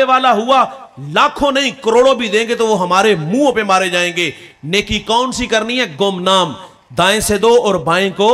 वाला हुआ, लाखों नहीं करोड़ों भी देंगे तो वो हमारे मुंह पे मारे जाएंगे। नेकी कौन सी करनी है? गुमनाम, दाएं से दो और बाएं को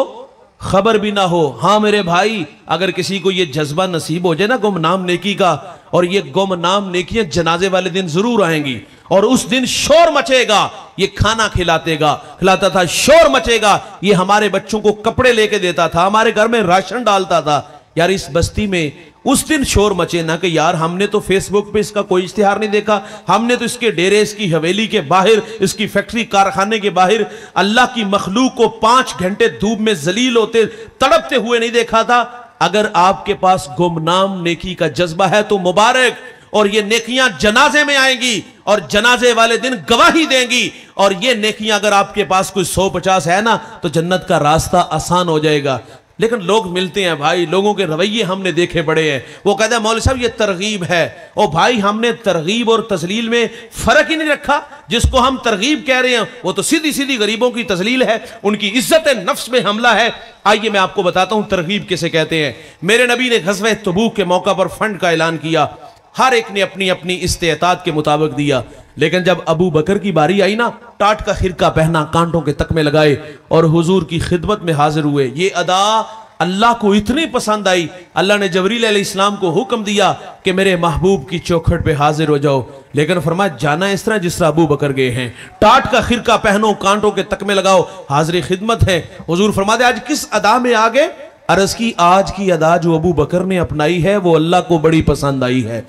खबर भी ना हो। हाँ मेरे भाई, अगर किसी को ये जज्बा नसीब हो जाए ना गुमनाम नेकी का, और ये गुमनाम नेकियां जनाजे वाले दिन जरूर आएंगी, और उस दिन शोर मचेगा। ये खाना खिलाता था, शोर मचेगा। ये हमारे बच्चों को कपड़े लेके देता था, हमारे घर में राशन डालता था। यार इस बस्ती में उस दिन शोर मचे ना कि यार हमने तो फेसबुक पे इसका कोई इश्तिहार नहीं देखा, हमने तो इसके डेरे, इसकी हवेली के बाहर, इसकी फैक्ट्री कारखाने के बाहर अल्लाह की मखलूक को 5 घंटे धूप में जलील होते तड़पते हुए नहीं देखा था। अगर आपके पास गुमनाम नेकी का जज्बा है तो मुबारक, और ये नेकियां जनाजे में आएंगी और जनाजे वाले दिन गवाही देंगी। और ये नेकियां अगर आपके पास कोई 150 है ना तो जन्नत का रास्ता आसान हो जाएगा। लेकिन लोग मिलते हैं भाई, लोगों के रवैये हमने देखे बड़े हैं। वो कहते हैं मौलवी साहब ये तरगीब है। ओ भाई, हमने तरगीब और तजलील में फर्क ही नहीं रखा। जिसको हम तरगीब कह रहे हैं वो तो सीधी सीधी गरीबों की तजलील है, उनकी इज्जत नफ्स में हमला है। आइए मैं आपको बताता हूं तरगीब किसे कहते हैं। मेरे नबी ने ग़ज़वा तबूक के मौका पर फंड का ऐलान किया, हर एक ने अपनी अपनी इस्तेताद के मुताबिक दिया। लेकिन जब अबू बकर की बारी आई ना, टाट का खिरका पहना, कांटों के तकमे लगाए और हुजूर की खिदमत में हाजिर हुए। ये अदा अल्लाह को इतनी पसंद आई, अल्लाह ने जबरील अलैहिस्सलाम को हुक्म दिया कि मेरे महबूब की चौखट पे हाजिर हो जाओ। लेकिन फरमाया जाना इस तरह जिस तरह अबू बकर गए हैं, टाट का खिरका पहनो, कांटों के तकमे लगाओ, हाजिर खिदमत है। हुजूर फरमाते आज किस अदा में आ गए? अर्ज की आज की अदा जो अबू बकर ने अपनाई है वो अल्लाह को बड़ी पसंद आई है।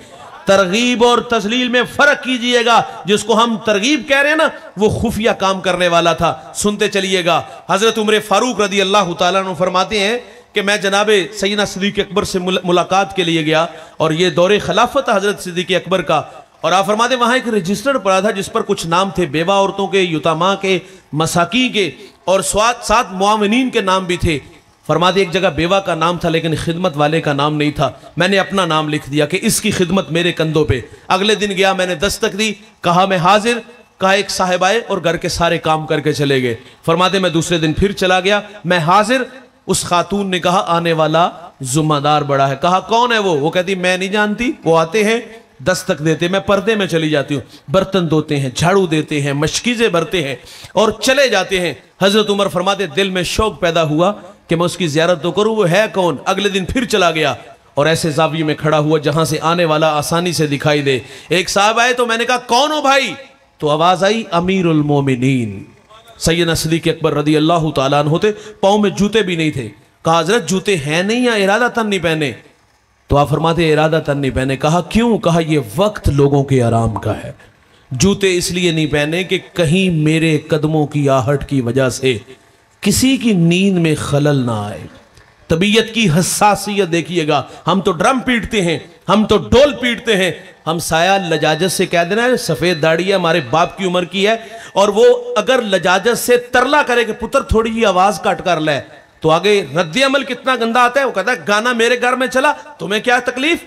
तरगीब और तजलील में फर्क कीजिएगा। जिसको हम तरगीब कह रहे हैं ना, वो खुफिया काम करने वाला था। सुनते चलिएगा, हजरत उमर फारूक रदी अल्लाह तआला अन्हु फरमाते हैं कि मैं जनाबे सैयदना सिद्दीक़ अकबर से मुलाकात के लिए गया, और ये दौरे खिलाफत हजरत सिद्दीक़ अकबर का। और आप फरमाते वहां एक रजिस्टर पड़ा था जिस पर कुछ नाम थे, बेवा औरतों के, युतामा के, मसाकी के, और सात मुआविनीन के नाम भी थे। फरमाते एक जगह बेवा का नाम था लेकिन खिदमत वाले का नाम नहीं था। मैंने अपना नाम लिख दिया कि इसकी खिदमत मेरे कंधों पे। अगले दिन गया, मैंने दस्तक दी, कहा मैं हाजिर, कहा एक साहिब आए और घर के सारे काम करके चले गए। फरमाते मैं दूसरे दिन फिर चला गया, मैं हाजिर। उस खातून ने कहा आने वाला जुम्मेदार बड़ा है। कहा कौन है वो कहती मैं नहीं जानती। वो आते हैं, दस्तक देते, मैं पर्दे में चली जाती हूँ, बर्तन धोते हैं, झाड़ू देते हैं, मशकीज़े भरते हैं और चले जाते हैं। हजरत उमर फरमाते दिल में शौक पैदा हुआ कि मैं उसकी जियारत तो करूं, वो है कौन। अगले दिन फिर चला गया और ऐसे ज़ाविये में खड़ा हुआ जहां से आने वाला आसानी से दिखाई दे। एक साहब आए तो मैंने कहा कौन हो भाई? तो आवाज आई अमीरुल मोमिनीन सैयदना सिद्दीक़ अकबर रदी अल्लाह तआला अन्हु थे। पाँव में जूते भी नहीं थे। कहा हजरत जूते हैं नहीं या इरादतन नहीं पहने? तो आप फरमाते इरादतन नहीं पहने। कहा क्यों? कहा ये वक्त लोगों के आराम का है, जूते इसलिए नहीं पहने कि कहीं मेरे कदमों की आहट की वजह से किसी की नींद में खलल ना आए। तबीयत की हसासियत देखिएगा, हम तो ड्रम पीटते हैं, हम तो डोल पीटते हैं, हम साया लजाजत से कह देना सफेद दाढ़ी है, हमारे बाप की उम्र की है, और वो अगर लजाजत से तरला करे कि पुत्र थोड़ी जी आवाज काट कर ले, तो आगे रद्द अमल कितना गंदा आता है। वो कहता है गाना मेरे घर में चला, तुम्हें क्या तकलीफ?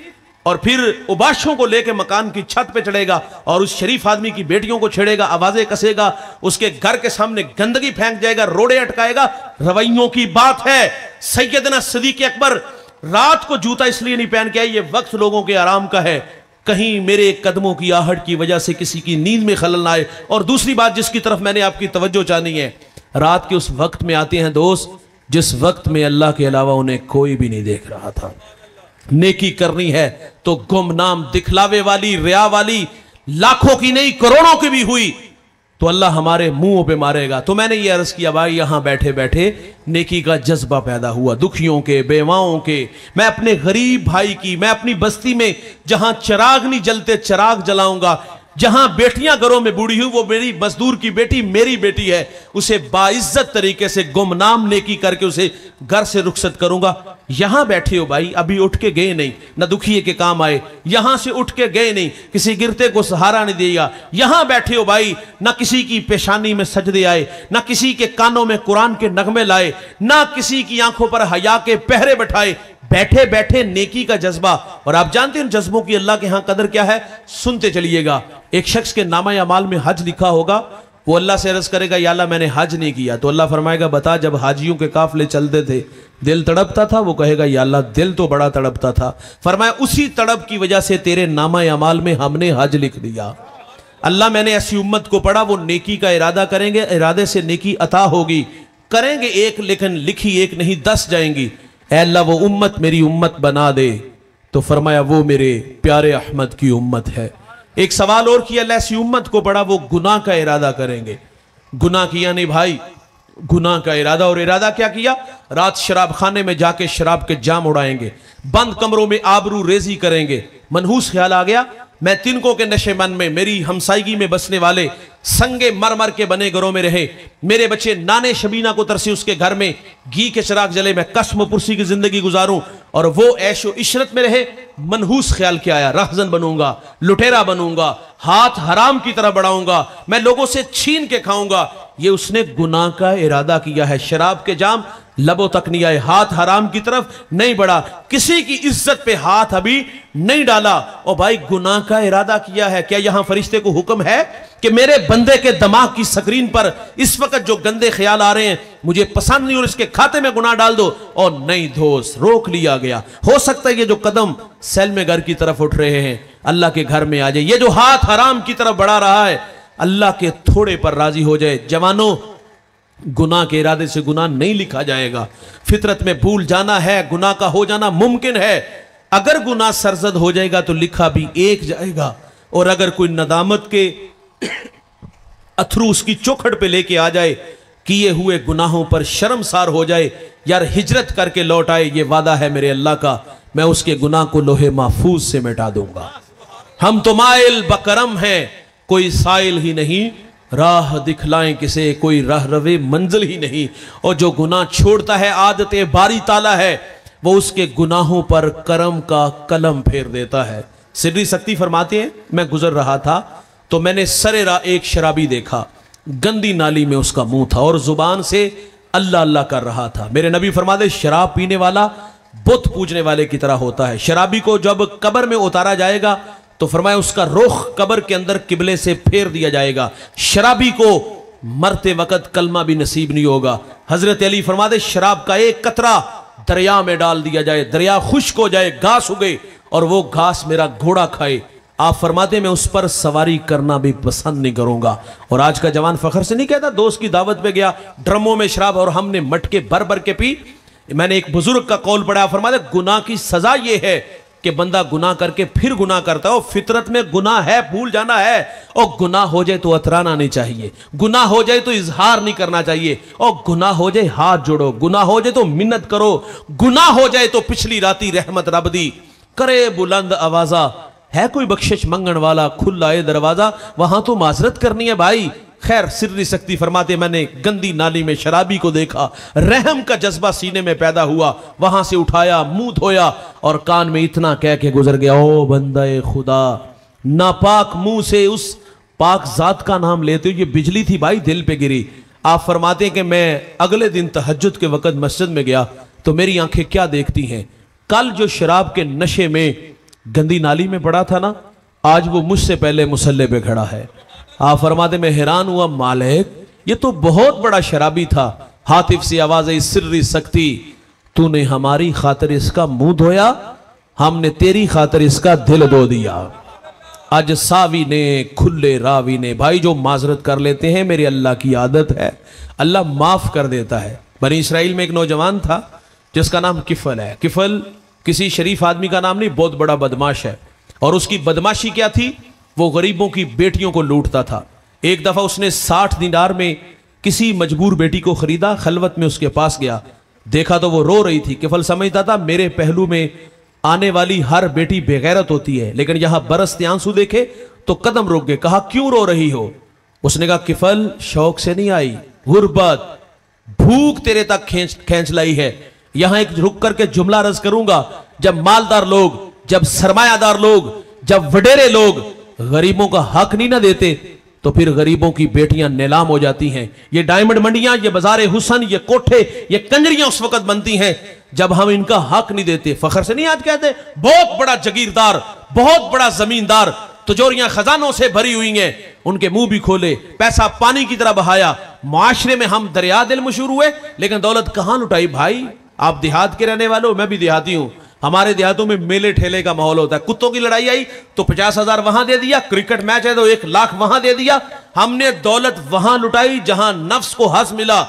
और फिर उबाशों को लेके मकान की छत पे चढ़ेगा और उस शरीफ आदमी की बेटियों को छेड़ेगा, आवाजें कसेगा, उसके घर के सामने गंदगी फेंक जाएगा, रोड़े अटकाएगा। रवैयों की बात है। सैयदना सिद्दीक़ अकबर रात को जूता इसलिए नहीं पहन के आए, ये वक्त लोगों के आराम का है, कहीं मेरे कदमों की आहट की वजह से किसी की नींद में खलल ना आए। और दूसरी बात जिसकी तरफ मैंने आपकी तवज्जो चाहनी है, रात के उस वक्त में आते हैं दोस्त जिस वक्त में अल्लाह के अलावा उन्हें कोई भी नहीं देख रहा था। नेकी करनी है तो गुमनाम, दिखलावे वाली, रिया वाली, लाखों की नहीं करोड़ों की भी हुई तो अल्लाह हमारे मुंह पे मारेगा। तो मैंने ये अर्ज किया भाई, यहां बैठे बैठे नेकी का जज्बा पैदा हुआ, दुखियों के, बेवाओं के, मैं अपने गरीब भाई की, मैं अपनी बस्ती में जहां चिराग नहीं जलते चिराग जलाऊंगा, जहां बेटियां घरों में बूढ़ी हुई वो मेरी मजदूर की बेटी मेरी बेटी है, उसे बाइज्जत तरीके से गुमनाम नेकी करके उसे घर से रुखसत करूंगा। यहां बैठे हो भाई, अभी उठ के गए नहीं, ना दुखिए के काम आए, यहां से उठ के गए नहीं, किसी गिरते को सहारा नहीं दिया। यहां बैठे हो भाई, ना किसी की पेशानी में सजदे आए, ना किसी के कानों में कुरान के नगमे लाए, ना किसी की आंखों पर हया के पहरे बैठाए, बैठे बैठे नेकी का जज्बा। और आप जानते हैं जज्बों की अल्लाह के यहां कदर क्या है, सुनते चलिएगा। एक शख्स के नामा अमाल में हज लिखा होगा, वो अल्लाह से अर्ज करेगा या अल्लाह मैंने हज नहीं किया, तो अल्लाह फरमाएगा बता जब हाजियों के काफले चलते थे दिल तड़पता था? वो कहेगा या अल्लाह दिल तो बड़ा तड़पता था। फरमाया उसी तड़प की वजह से तेरे नामा अमाल में हमने हज लिख दिया। अल्लाह मैंने ऐसी उम्मत को पढ़ा वो नेकी का इरादा करेंगे, इरादे से नेकी अता होगी, करेंगे एक लेकिन लिखी एक नहीं 10 जाएंगी। ऐ अल्लाह वो उम्मत मेरी उम्मत बना दे। तो फरमाया वो मेरे प्यारे अहमद की उम्मत है। एक सवाल और किया, अल्लाह ऐसी उम्मत को पढ़ा वो गुनाह का इरादा करेंगे, गुनाह किया नहीं भाई, गुनाह का इरादा। और इरादा क्या किया? रात शराब खाने में जाके शराब के जाम उड़ाएंगे, बंद कमरों में आबरू रेजी करेंगे। मनहूस ख्याल आ गया मैं तिनकों के नशे मन में, मेरी हमसाइगी में बसने वाले संगे मर मर के बने घरों में रहे, मेरे बच्चे नाने शबीना को तरसे उसके घर में घी के चिराग जले, मैं कस्म पुरसी की जिंदगी गुजारूं और वो ऐशो इशरत में रहे। मनहूस ख्याल क्या आया? रहजन बनूंगा, लुटेरा बनूंगा, हाथ हराम की तरह बढ़ाऊंगा, मैं लोगों से छीन के खाऊंगा। ये उसने गुनाह का इरादा किया है। शराब के जाम लबों तक नहीं आए, हाथ हराम की तरफ नहीं बढ़ा, किसी की इज्जत पे हाथ अभी नहीं डाला। और भाई गुनाह का इरादा किया है। क्या यहां फरिश्ते को हुक्म है कि मेरे बंदे के दिमाग की स्क्रीन पर इस वक्त जो गंदे ख्याल आ रहे हैं मुझे पसंद नहीं और इसके खाते में गुनाह डाल दो? और नहीं दोस्त, रोक लिया गया। हो सकता है ये जो कदम सेल में घर की तरफ उठ रहे हैं अल्लाह के घर में आ जाए, ये जो हाथ हराम की तरफ बढ़ा रहा है अल्लाह के थोड़े पर राजी हो जाए। जवानों, गुनाह के इरादे से गुनाह नहीं लिखा जाएगा। फितरत में भूल जाना है, गुनाह का हो जाना मुमकिन है। अगर गुनाह सरजद हो जाएगा तो लिखा भी एक जाएगा, और अगर कोई नदामत के अथरू उसकी चौखट पे लेके आ जाए, किए हुए गुनाहों पर शर्मसार हो जाए, यार हिजरत करके लौट आए, ये वादा है मेरे अल्लाह का, मैं उसके गुनाह को लोहे महफूज से मिटा दूंगा। हम तो माइल बकरम हैं, कोई साइल ही नहीं, राह दिखलाएं किसे, कोई राह रवे मंजिल ही नहीं। और जो गुनाह छोड़ता है आदत बारी ताला है, वो उसके गुनाहों पर करम का कलम फेर देता है। सिर्री सख्ती फरमाते हैं मैं गुजर रहा था तो मैंने सरेरा एक शराबी देखा, गंदी नाली में उसका मुंह था और जुबान से अल्लाह अल्लाह कर रहा था। मेरे नबी फरमाते शराब पीने वाला बुत पूजने वाले की तरह होता है। शराबी को जब कब्र में उतारा जाएगा तो फरमाया उसका रुख कब्र के अंदर किबले से फेर दिया जाएगा। शराबी को मरते वक्त कलमा भी नसीब नहीं होगा। हजरत अली फरमाते शराब का एक कतरा दरिया में डाल दिया जाए, दरिया खुश्क हो जाए, घास उगे और वो घास मेरा घोड़ा खाए, आप फरमाते मैं उस पर सवारी करना भी पसंद नहीं करूंगा। और आज का जवान फखर से नहीं कहता दोस्त की दावत पे गया, ड्रमों में शराब और हमने मटके भर भर के पी। मैंने एक बुजुर्ग का कौल पढ़ा, फरमाते गुनाह की सजा ये है कि बंदा गुनाह करके फिर गुनाह करता है। फितरत में गुनाह है, भूल जाना है, और गुनाह हो जाए तो अतराना नहीं चाहिए, गुनाह हो जाए तो इजहार नहीं करना चाहिए, और गुनाह हो जाए हाथ जोड़ो, गुनाह हो जाए तो मिन्नत करो, गुनाह हो जाए तो पिछली राती रहमत रब दी करे बुलंद आवाजा, है कोई बख्शिश मंगन वाला खुला है दरवाजा, वहां तो माजरत करनी है भाई। खैर सिर्री सख्ती फरमाते मैंने गंदी नाली में शराबी को देखा, रहम का जज्बा सीने में पैदा हुआ, वहां से उठाया, मुंह धोया और कान में इतना कह के गुजर गया, ओ बंदे खुदा, नापाक मुंह से उस पाक जात का नाम लेते हो। ये बिजली थी भाई दिल पे गिरी। आप फरमाते कि मैं अगले दिन तहज्जुद के वक्त मस्जिद में गया तो मेरी आंखें क्या देखती हैं, कल जो शराब के नशे में गंदी नाली में पड़ा था ना, आज वो मुझसे पहले मुसल्ले पे खड़ा है। आप फरमाते मैं हैरान हुआ, मालिक ये तो बहुत बड़ा शराबी था। हातिफ सी आवाज है, सिर्री सख्ती, तूने हमारी खातिर इसका मुंह धोया, हमने तेरी खातिर इसका दिल धो दिया। आज सावी ने खुले रावी ने, भाई जो माजरत कर लेते हैं मेरे अल्लाह की आदत है, अल्लाह माफ कर देता है। बनी इसराइल में एक नौजवान था जिसका नाम किफल है। किफल किसी शरीफ आदमी का नाम नहीं, बहुत बड़ा बदमाश है। और उसकी बदमाशी क्या थी, वो गरीबों की बेटियों को लूटता था। एक दफा उसने 60 दिनार में किसी मजबूर बेटी को खरीदा, खलवत में उसके पास गया, देखा तो वो रो रही थी। किफल समझता था मेरे पहलू में आने वाली हर बेटी बेगैरत होती है, लेकिन यहां बरसते आंसू देखे तो कदम रोक गए। कहा क्यों रो रही हो? उसने कहा किफल शौक से नहीं आई, गुर्बत भूख तेरे तक खींच लाई है। यहां एक रुक करके जुमला रज करूंगा, जब मालदार लोग, जब सरमायादार लोग, जब वडेरे लोग गरीबों का हक नहीं ना देते तो फिर गरीबों की बेटियां नीलाम हो जाती हैं। ये डायमंड मंडियां, ये बाजारे हुसन, ये कोठे, ये कंजरियां उस वक्त बनती हैं जब हम इनका हक नहीं देते। फखर से नहीं आज कहते बहुत बड़ा जगीरदार, बहुत बड़ा जमींदार, तिजोरियां खजानों से भरी हुई हैं, उनके मुंह भी खोले, पैसा पानी की तरह बहाया, मुआशरे में हम दरिया दिल मशहूर हुए, लेकिन दौलत कहां लुटाई भाई? आप देहात के रहने वाले हो, मैं भी देहाती हूं। हमारे देहातों में मेले ठेले का माहौल होता है। कुत्तों की लड़ाई आई तो 50,000 वहां दे दिया, क्रिकेट मैच है तो 1 लाख वहां दे दिया। हमने दौलत वहां लुटाई जहां नफ्स को हज मिला।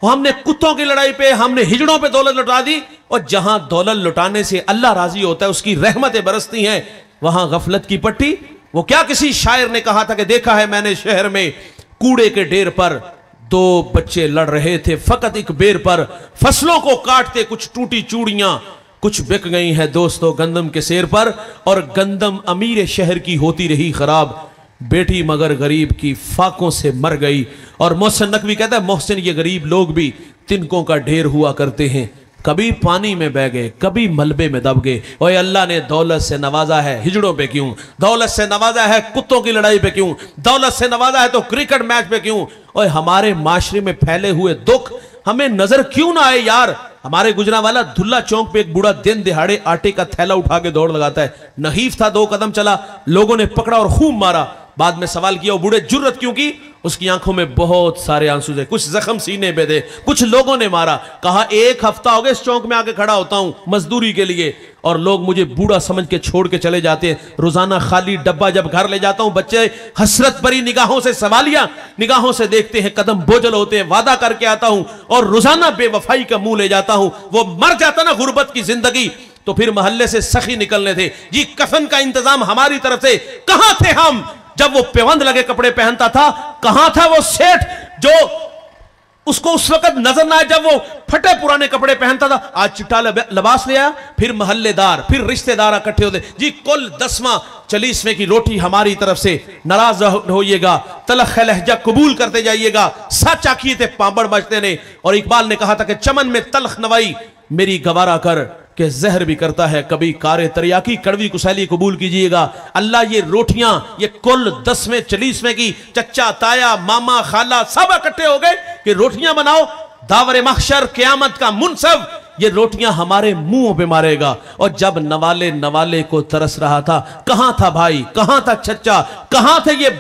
हमने कुत्तों की लड़ाई पे, हमने हिजड़ों पे दौलत लुटा दी। और जहां दौलत लुटाने से अल्लाह राजी होता है, उसकी रहमतें बरसती हैं, वहां गफलत की पट्टी। वो क्या किसी शायर ने कहा था कि देखा है मैंने शहर में कूड़े के ढेर पर 2 बच्चे लड़ रहे थे फकत एक बेर पर, फसलों को काटते कुछ टूटी चूड़ियां, कुछ बिक गई है दोस्तों गंदम के सेर पर, और गंदम अमीर शहर की होती रही खराब, बेटी मगर गरीब की फाकों से मर गई। और मोहसिन नकवी कहता है, मोहसिन ये गरीब लोग भी तिनकों का ढेर हुआ करते हैं, कभी पानी में बह गए, कभी मलबे में दब गए। और अल्लाह ने दौलत से नवाजा है, हिजड़ों पे क्यों? दौलत से नवाजा है, कुत्तों की लड़ाई पे क्यों? दौलत से नवाजा है तो क्रिकेट मैच पे क्यों? और हमारे माशरे में फैले हुए दुख हमें नजर क्यों ना आए यार? हमारे गुजरांवाला धुल्ला चौक पे एक बूढ़ा दिन दिहाड़े आटे का थैला उठा के दौड़ लगाता है। नहीफ था, 2 कदम चला, लोगों ने पकड़ा और खूब मारा। बाद में सवाल किया, वो बूढ़े जुर्रत क्यों की? उसकी आंखों में बहुत सारे आंसू थे, कुछ जख्म सीने पे थे, कुछ लोगों ने मारा। कहा 1 हफ्ता हो गया इस चौक में आके खड़ा होता हूं मजदूरी के लिए, और लोग मुझे बूढ़ा समझ के छोड़ के चले जाते हैं। रोजाना खाली डब्बा जब घर ले जाता हूं, बच्चे हसरत भरी निगाहों से, सवालिया निगाहों से देखते हैं, कदम बोझल होते हैं। वादा करके आता हूं और रोजाना बेवफाई का मुंह ले जाता हूं। वो मर जाता ना गुर्बत की जिंदगी, तो फिर मोहल्ले से सखी निकलने थे जी। कफन का इंतजाम हमारी तरफ से। कहां थे हम जब वो पेवंद लगे कपड़े पहनता था? कहां था वो सेठ जो उसको उस वक्त नजर ना आए जब वो फटे पुराने कपड़े पहनता था? आज चिट्टा लिबास ले आया, फिर मोहल्लेदार, फिर रिश्तेदार इकट्ठे होते जी। कुल 10वां 40वें की रोटी हमारी तरफ से, नाराज होइएगा, तलख लहजा कबूल करते जाइएगा, सच आखिए थे पापड़ बजते ने। और इकबाल ने कहा था कि चमन में तलख नवाई मेरी गवारा कर, कि जहर भी करता है कभी कारे तरियाकी, कड़वी कुसैली कबूल कीजिएगा। अल्लाह ये रोटियां, ये कुल 10वें 40वें की, चच्चा ताया मामा खाला सब इकट्ठे हो गए कि रोटियां बनाओ, दावरे महशर क़यामत का मुनसब ये रोटियां हमारे मुंहों पे मारेगा। और जब नवाले को तरस रहा था, कहां था भाई, कहां था चच्चा, कहां थे ये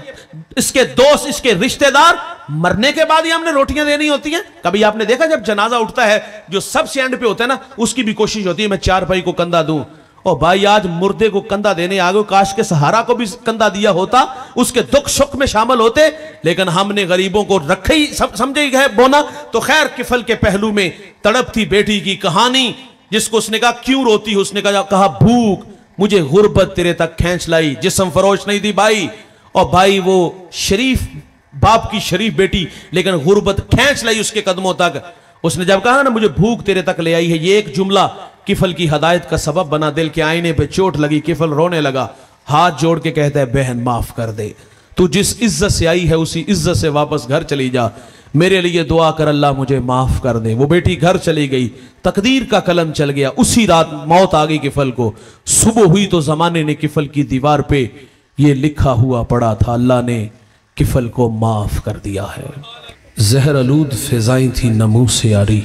इसके दोस्त, इसके रिश्तेदार? मरने के बाद ही हमने रोटियां देनी होती हैं। कभी आपने देखा जब जनाजा उठता है, जो सबसे एंड पे होता है ना, उसकी भी कोशिश होती है मैं 4 भाई को कंधा दूं। और भाई आज मुर्दे को कंधा देने आ गए, काश के सहारा को भी कंधा दिया होता, उसके दुख सुख में शामिल होते। लेकिन हमने गरीबों को रखे ही समझे गए बोना। तो खैर किफल के पहलू में तड़पती बेटी की कहानी, जिसको उसने कहा क्यों रोती हो? उसने कहा भूख मुझे गुर्बत तेरे तक खींच लाई, जिस्म फरोश नहीं दी भाई। और भाई वो शरीफ बाप की शरीफ बेटी, लेकिन गुर्बत खींच लाई उसके कदमों तक। उसने जब कहा ना मुझे भूख तेरे तक ले आई है, ये एक जुमला किफल की हदायत का सबब बना। दिल के आईने पे चोट लगी, किफल रोने लगा, हाथ जोड़ के कहता है बहन माफ कर दे, तू जिस इज्जत से आई है उसी इज्जत से वापस घर चली जा, मेरे लिए दुआ कर अल्लाह मुझे माफ कर दे। वो बेटी घर चली गई, तकदीर का कलम चल गया, उसी रात मौत आ गई किफल को। सुबह हुई तो जमाने ने किफल की दीवार पे ये लिखा हुआ पड़ा था, अल्लाह ने किफल को माफ कर दिया है। जहर आलूद फिजाएं थी नमू से यारी,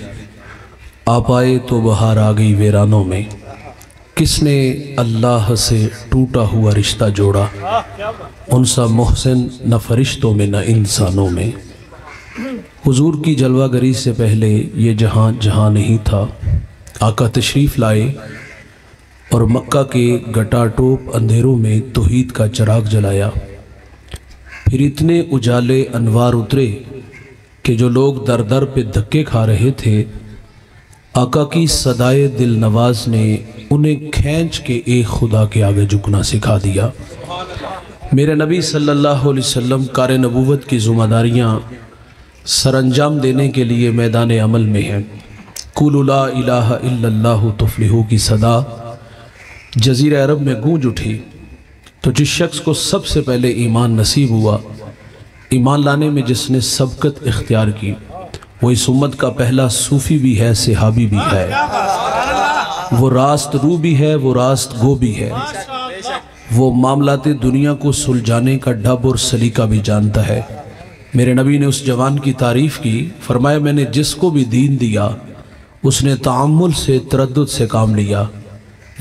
आप आए तो बहार आ गई वीरानों में, किसने अल्लाह से टूटा हुआ रिश्ता जोड़ा, उनसा मोहसिन न फरिश्तों में न इंसानों में। हुजूर की जलवागरी से पहले ये जहां नहीं था। आका तशरीफ़ लाए और मक्का के गटाटोप अंधेरों में तौहीद का चिराग जलाया। फिर इतने उजाले अनवार उतरे कि जो लोग दर दर पे धक्के खा रहे थे, आका की सदाए दिल नवाज ने उन्हें खींच के एक खुदा के आगे झुकना सिखा दिया। मेरे नबी सल्लल्लाहु अलैहि वसल्लम कार नबूवत की ज़िम्मेदारियाँ सरअंजाम देने के लिए मैदान अमल में हैं। कुलु ला इलाहा इल्लल्लाहु तुफ्लिहू की सदा जज़ीरा अरब में गूंज उठी। तो जिस शख्स को सबसे पहले ईमान नसीब हुआ, ईमान लाने में जिसने सबकत इख्तियार की, वो इस उम्मत का पहला सूफ़ी भी है, सहाबी भी है, वो रास्त रू भी है, वो रास्त गो भी है, वो मामलाते दुनिया को सुलझाने का ढब और सलीका भी जानता है। मेरे नबी ने उस जवान की तारीफ़ की, फरमाया मैंने जिसको भी दीन दिया उसने तामुल से तरद्दुद से काम लिया,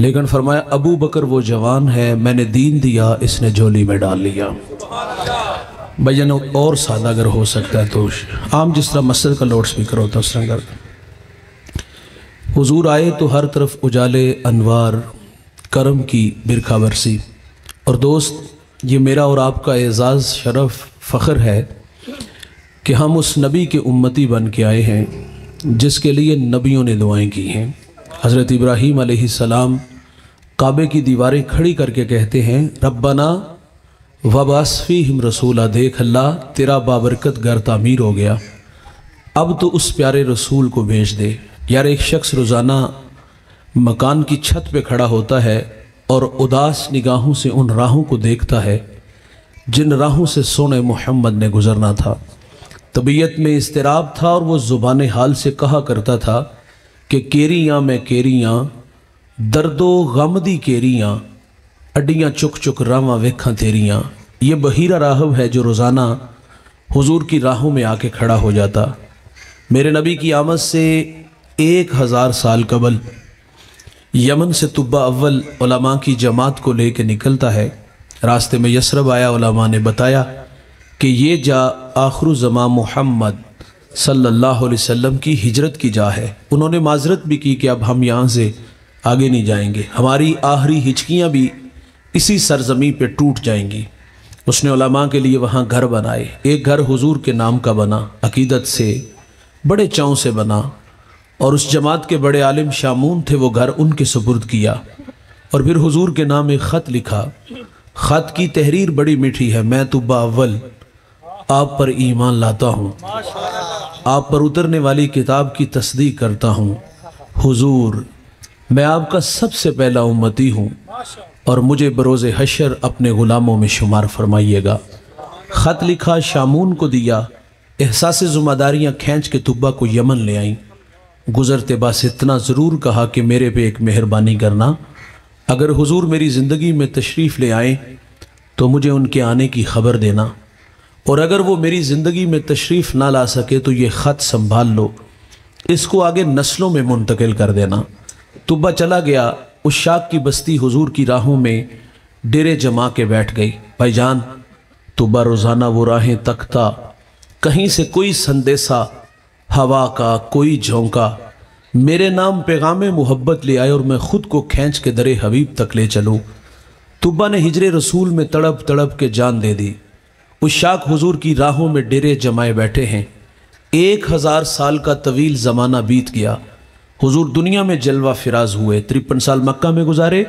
लेकिन फरमाया अबू बकर वो जवान है, मैंने दीन दिया इसने झोली में डाल लिया। भजन और सादा अगर हो सकता है तो आम जिस तरह मस्जिद का लाउड स्पीकर होता है उस तरह कर। हुजूर आए तो हर तरफ उजाले अनवार, करम की बिरखा बरसी। और दोस्त, ये मेरा और आपका एज़ाज़, शरफ़, फ़ख्र है कि हम उस नबी के उम्मती बन के आए हैं जिसके लिए नबियों ने दुआएं की हैं। हज़रत इब्राहीम अलैहिस्सलाम काबे की दीवारें खड़ी करके कहते हैं, रब्बना वबास फ़ीहिम रसूला, देख अल्लाह तेरा बाबरकत घर तामीर हो गया, अब तो उस प्यारे रसूल को भेज दे। यार, एक शख्स रोज़ाना मकान की छत पे खड़ा होता है और उदास निगाहों से उन राहों को देखता है जिन राहों से सोने मोहम्मद ने गुजरना था। तबीयत में इस्तिराब था और वो ज़ुबान हाल से कहा करता था कि केरियाँ में केरियाँ, दर्दो गम दी केरियाँ, अड्डियाँ चुक चुक रावां वेखां तेरियाँ। ये बहीरा राहब है जो रोज़ाना हुजूर की राहों में आके खड़ा हो जाता। मेरे नबी की आमद से 1000 साल कबल यमन से तुब्बा अव्वल उलमा की जमात को लेके निकलता है। रास्ते में यसरब आया, उलमा ने बताया कि ये जा आखिर ज़मां मोहम्मद सल्लल्लाहु अलैहि वसल्लम की हिजरत की जा है। उन्होंने माजरत भी की कि अब हम यहाँ से आगे नहीं जाएंगे, हमारी आखिरी हिचकियाँ भी इसी सरजमी पे टूट जाएंगी। उसने उलमा के लिए वहाँ घर बनाए। एक घर हुजूर के नाम का बना, अकीदत से बड़े चाँव से बना, और उस जमात के बड़े आलिम शामून थे, वो घर उनके सुपुर्द किया। और फिर हुजूर के नाम एक ख़त लिखा। ख़त की तहरीर बड़ी मीठी है। मैं तुब्बा अव्वल आप पर ईमान लाता हूँ, आप पर उतरने वाली किताब की तस्दीक करता हूँ। हुजूर, मैं आपका सबसे पहला उम्मती हूँ और मुझे बरोज़े हशर अपने ग़ुलामों में शुमार फरमाइएगा। ख़त लिखा, शामून को दिया। एहसास ज़िम्मेदारियाँ खींच के तुब्बा को यमन ले आईं। गुज़रते बस इतना ज़रूर कहा कि मेरे पे एक मेहरबानी करना, अगर हुजूर मेरी ज़िंदगी में तशरीफ़ ले आएँ तो मुझे उनके आने की ख़बर देना, और अगर वो मेरी ज़िंदगी में तशरीफ़ ना ला सके तो ये ख़त संभाल लो, इसको आगे नस्लों में मुंतकिल कर देना। तुब्बा चला गया। उस शाक की बस्ती हुजूर की राहों में डेरे जमा के बैठ गई। भाईजान, तुब्बा रोज़ाना वो राहें तकता, कहीं से कोई संदेशा हवा का, कोई झोंका मेरे नाम पैगाम मोहब्बत ले आए और मैं खुद को खींच के दरे हबीब तक ले चलूँ। तुब्बा ने हिजरे रसूल में तड़प तड़प के जान दे दी। उस शाक हुजूर की राहों में डेरे जमाए बैठे हैं। 1000 साल का तवील ज़माना बीत गया। हुजूर दुनिया में जलवा फिराज हुए, 53 साल मक्का में गुजारे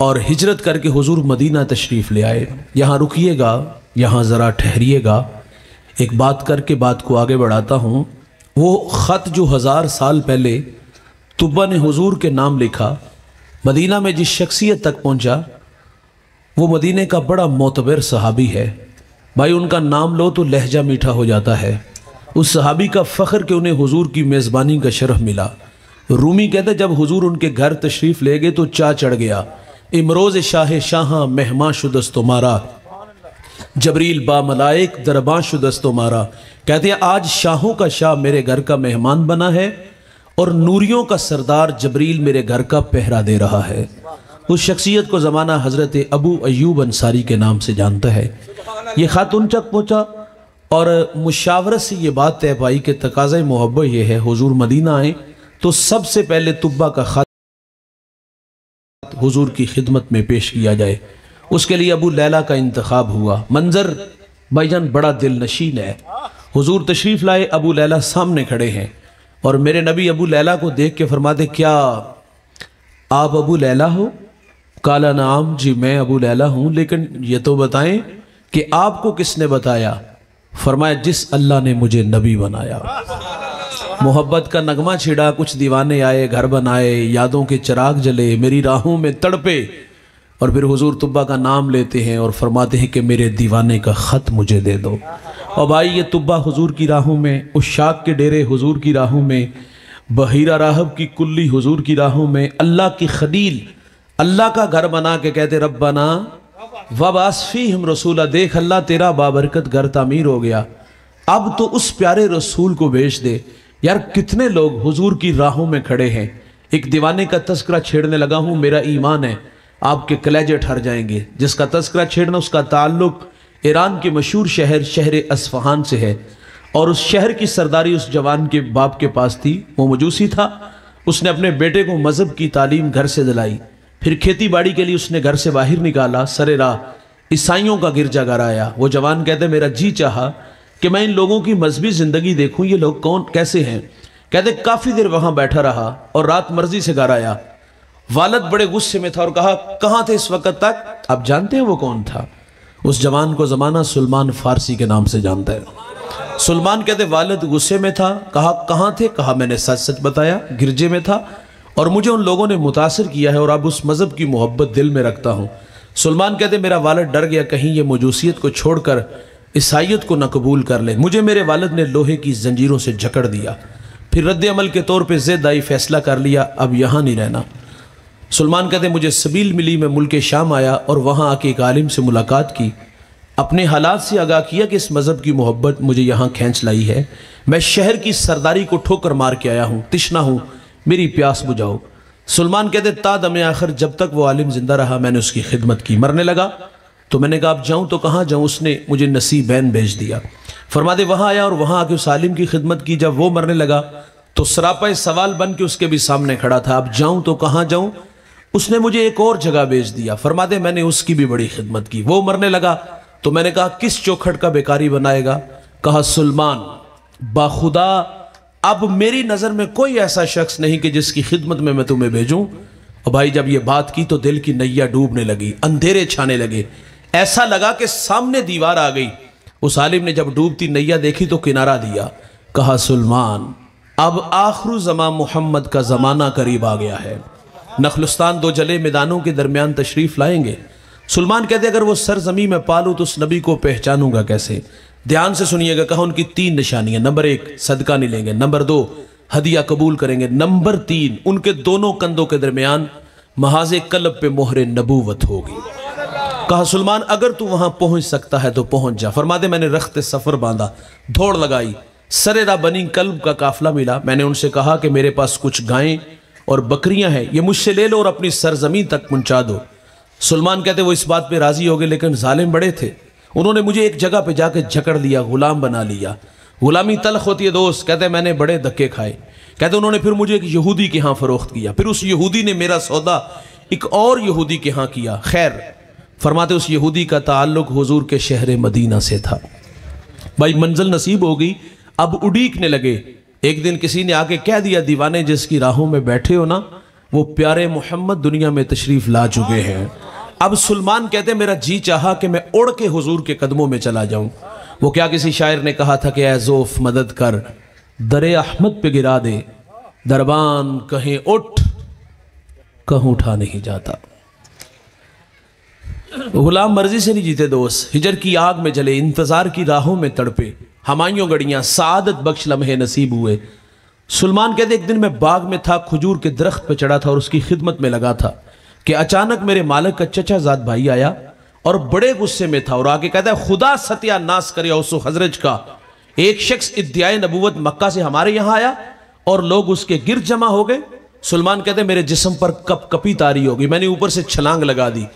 और हिजरत करके हुजूर मदीना तशरीफ़ ले आए। यहाँ रुकिएगा, यहाँ ज़रा ठहरिएगा, एक बात करके बात को आगे बढ़ाता हूँ। वो ख़त जो 1000 साल पहले तुब्बा ने हुजूर के नाम लिखा, मदीना में जिस शख्सियत तक पहुँचा वो मदीने का बड़ा मोतबर सहाबी है। भाई, उनका नाम लो तो लहजा मीठा हो जाता है। उस सहाबी का फ़ख्र कि उन्हें हुजूर की मेज़बानी का शरफ़ मिला। रूमी कहते जब हुजूर उनके घर तशरीफ़ ले गए तो चा चढ़ गया। इमरोज़ शाह शाह मेहमा शुदस्त तुम्हारा, जबरील बा मलाइक दरबां शुदस्त तुम्हारा। कहते हैं आज शाहों का शाह मेरे घर का मेहमान बना है और नूरियों का सरदार जबरील मेरे घर का पहरा दे रहा है। उस शख्सियत को ज़माना हज़रत अबू अय्यूब अंसारी के नाम से जानता है। ये ख़त उन तक पहुँचा और मुशावरत से ये बात तय पाई कि तकाज़े मोहब्बत ये है, हुजूर मदीना आए तो सबसे पहले तुब्बा का ख़त हुजूर की खिदमत में पेश किया जाए। उसके लिए अबू लैला का इंतखाब हुआ। मंजर भाईजान बड़ा दिल नशीन है। हुजूर तशरीफ़ लाए, अबू लैला सामने खड़े हैं और मेरे नबी अबू लैला को देख के फरमाते, क्या आप अबू लैला हो? काला नाम, जी मैं अबू लैला हूँ, लेकिन ये तो बताएं कि आपको किसने बताया? फरमाया, जिस अल्लाह ने मुझे नबी बनाया। मोहब्बत का नगमा छिड़ा, कुछ दीवाने आए, घर बनाए, यादों के चिराग जले, मेरी राहों में तड़पे, और फिर हुजूर तुब्बा का नाम लेते हैं और फरमाते हैं कि मेरे दीवाने का ख़त मुझे दे दो। और भाई, ये तुब्बा हुजूर की राहों में, उस शाक के डेरे हुजूर की राहों में, बहीरा राहब की कुल्ली हुजूर की राहों में, अल्लाह की खलील अल्लाह का घर बना के कहते रब्बना वबास फ़ीहिम रसूला, देख अल्लाह तेरा बाबरकत घर तामीर हो गया, अब तो उस प्यारे रसूल को भेज दे। यार, कितने लोग हुजूर की राहों में खड़े हैं। एक दीवाने का तस्करा छेड़ने लगा हूँ, मेरा ईमान है आपके कलेजे ठर जाएंगे। जिसका तस्करा छेड़ना उसका ताल्लुक ईरान के मशहूर शहर शहर अस्फहान से है, और उस शहर की सरदारी उस जवान के बाप के पास थी। वो मजूसी था। उसने अपने बेटे को मजहब की तालीम घर से दिलाई, फिर खेती बाड़ी के लिए उसने घर से बाहर निकाला। सरे राह ईसाइयों का गिरजाघर आया। वो जवान कहते मेरा जी चाहा कि मैं इन लोगों की मजहबी ज़िंदगी देखूं, ये लोग कौन कैसे हैं। कहते काफ़ी देर वहाँ बैठा रहा और रात मर्जी से घर आया। वालिद बड़े गुस्से में था और कहा कहाँ थे इस वक्त तक। आप जानते हैं वो कौन था? उस जवान को ज़माना सुलेमान फ़ारसी के नाम से जानता है। सुलेमान कहते वालिद गुस्से में था। कहा कहाँ थे? कहा मैंने सच सच बताया, गिरजे में था और मुझे उन लोगों ने मुतासिर किया है और अब उस मज़हब की मोहब्बत दिल में रखता हूँ। सुलेमान कहते मेरा वालिद डर गया कहीं ये मजूसियत को छोड़कर ईसाइयत को न कबूल कर ले। मुझे मेरे वालिद ने लोहे की जंजीरों से जकड़ दिया। फिर रद्द अमल के तौर पे ज़िद आई, फैसला कर लिया अब यहाँ नहीं रहना। सुलेमान कहते मुझे सबील मिली, मैं मुल्क शाम आया और वहाँ आके एक आलिम से मुलाकात की। अपने हालात से आगाह किया कि इस मज़हब की मोहब्बत मुझे यहाँ खींच लाई है। मैं शहर की सरदारी को ठोकर मार के आया हूँ, तिश्ना हूँ, मेरी प्यास बुझाओ। सुलेमान कहते तादम आखिर जब तक वो आलिम जिंदा रहा मैंने उसकी खिदमत की। मरने लगा तो मैंने कहा अब जाऊँ तो कहाँ जाऊँ। उसने मुझे नसीबैन भेज दिया। फरमाते वहाँ आया और वहाँ आके उस आलिम की खिदमत की। जब वो मरने लगा तो सरापा सवाल बन के उसके भी सामने खड़ा था, अब जाऊँ तो कहाँ जाऊँ। उसने मुझे एक और जगह भेज दिया। फरमाते मैंने उसकी भी बड़ी खिदमत की। वो मरने लगा तो मैंने कहा किस चौखट का बेकारी बनाएगा। कहा सुलेमान बाखुदा अब मेरी नज़र में कोई ऐसा शख्स नहीं कि जिसकी खिदमत में मैं तुम्हें भेजूं। और भाई जब ये बात की तो दिल की नैया डूबने लगी, अंधेरे छाने लगे, ऐसा लगा कि सामने दीवार आ गई। उस आलिम ने जब डूबती नैया देखी तो किनारा दिया। कहा सुलेमान अब आखिर ज़मा मोहम्मद का ज़माना करीब आ गया है। नखलुस्तान दो जले मैदानों के दरमियान तशरीफ़ लाएंगे। सुलेमान कहते अगर वो सरजमी में पालू तो उस नबी को पहचानूंगा कैसे। ध्यान से सुनिएगा। कहा उनकी 3 निशानियां। नंबर 1 सदका नहीं लेंगे, नंबर 2 हदिया कबूल करेंगे, नंबर 3 उनके दोनों कंधों के दरमियान महाज़े कल्ब पे मोहरे नबूवत होगी। कहा सुलेमान अगर तू वहां पहुंच सकता है तो पहुंच जा। फरमाते मैंने रख्त सफर बांधा, दौड़ लगाई, सरेरा बनी कल्ब का काफिला मिला। मैंने उनसे कहा कि मेरे पास कुछ गायें और बकरियां हैं, ये मुझसे ले लो और अपनी सरजमीन तक पहुंचा दो। सुलेमान कहते वो इस बात पे राजी हो गए, लेकिन जालिम बड़े थे। उन्होंने मुझे एक जगह पे जाके जकड़ लिया, गुलाम बना लिया। गुलामी तलख होती है दोस्त। कहते मैंने बड़े धक्के खाए। कहते उन्होंने फिर मुझे एक यहूदी के यहाँ फरोख्त किया। फिर उस यहूदी ने मेरा सौदा एक और यहूदी के यहाँ किया। खैर फरमाते उस यहूदी का ताल्लुक हुजूर के शहर मदीना से था। भाई मंजिल नसीब हो गई। अब उड़ीकने लगे। एक दिन किसी ने आके कह दिया दीवाने जिसकी राहों में बैठे हो ना वो प्यारे मोहम्मद दुनिया में तशरीफ ला चुके हैं। अब सुलेमान कहते मेरा जी चाहा कि मैं उड़ के हुजूर के कदमों में चला जाऊं। वो क्या किसी शायर ने कहा था कि ऐ ज़ोफ़ मदद कर दरे अहमद पे गिरा दे, दरबान कहीं उठ कहूं उठा नहीं जाता। गुलाम मर्जी से नहीं जीते दोस्त, हिजर की आग में जले, इंतजार की राहों में तड़पे, हमायूं गड़ियां, सादत बख्श लम्हे नसीब हुए। सुलेमान कहते एक दिन मैं बाग में था, खजूर के दरख्त पे चढ़ा था और उसकी खिदमत में लगा था कि अचानक मेरे मालिक का चचाजाद भाई आया और बड़े गुस्से में था और आके कहता है खुदा सत्यानाश करे औसो हजरज का, एक शख्स इद्दियाए नबूवत मक्का से हमारे यहाँ आया और लोग उसके गिर्द जमा हो गए। सुलेमान कहते मेरे जिस्म पर कप कपी तारी हो गई, मैंने ऊपर से छलांग लगा दी।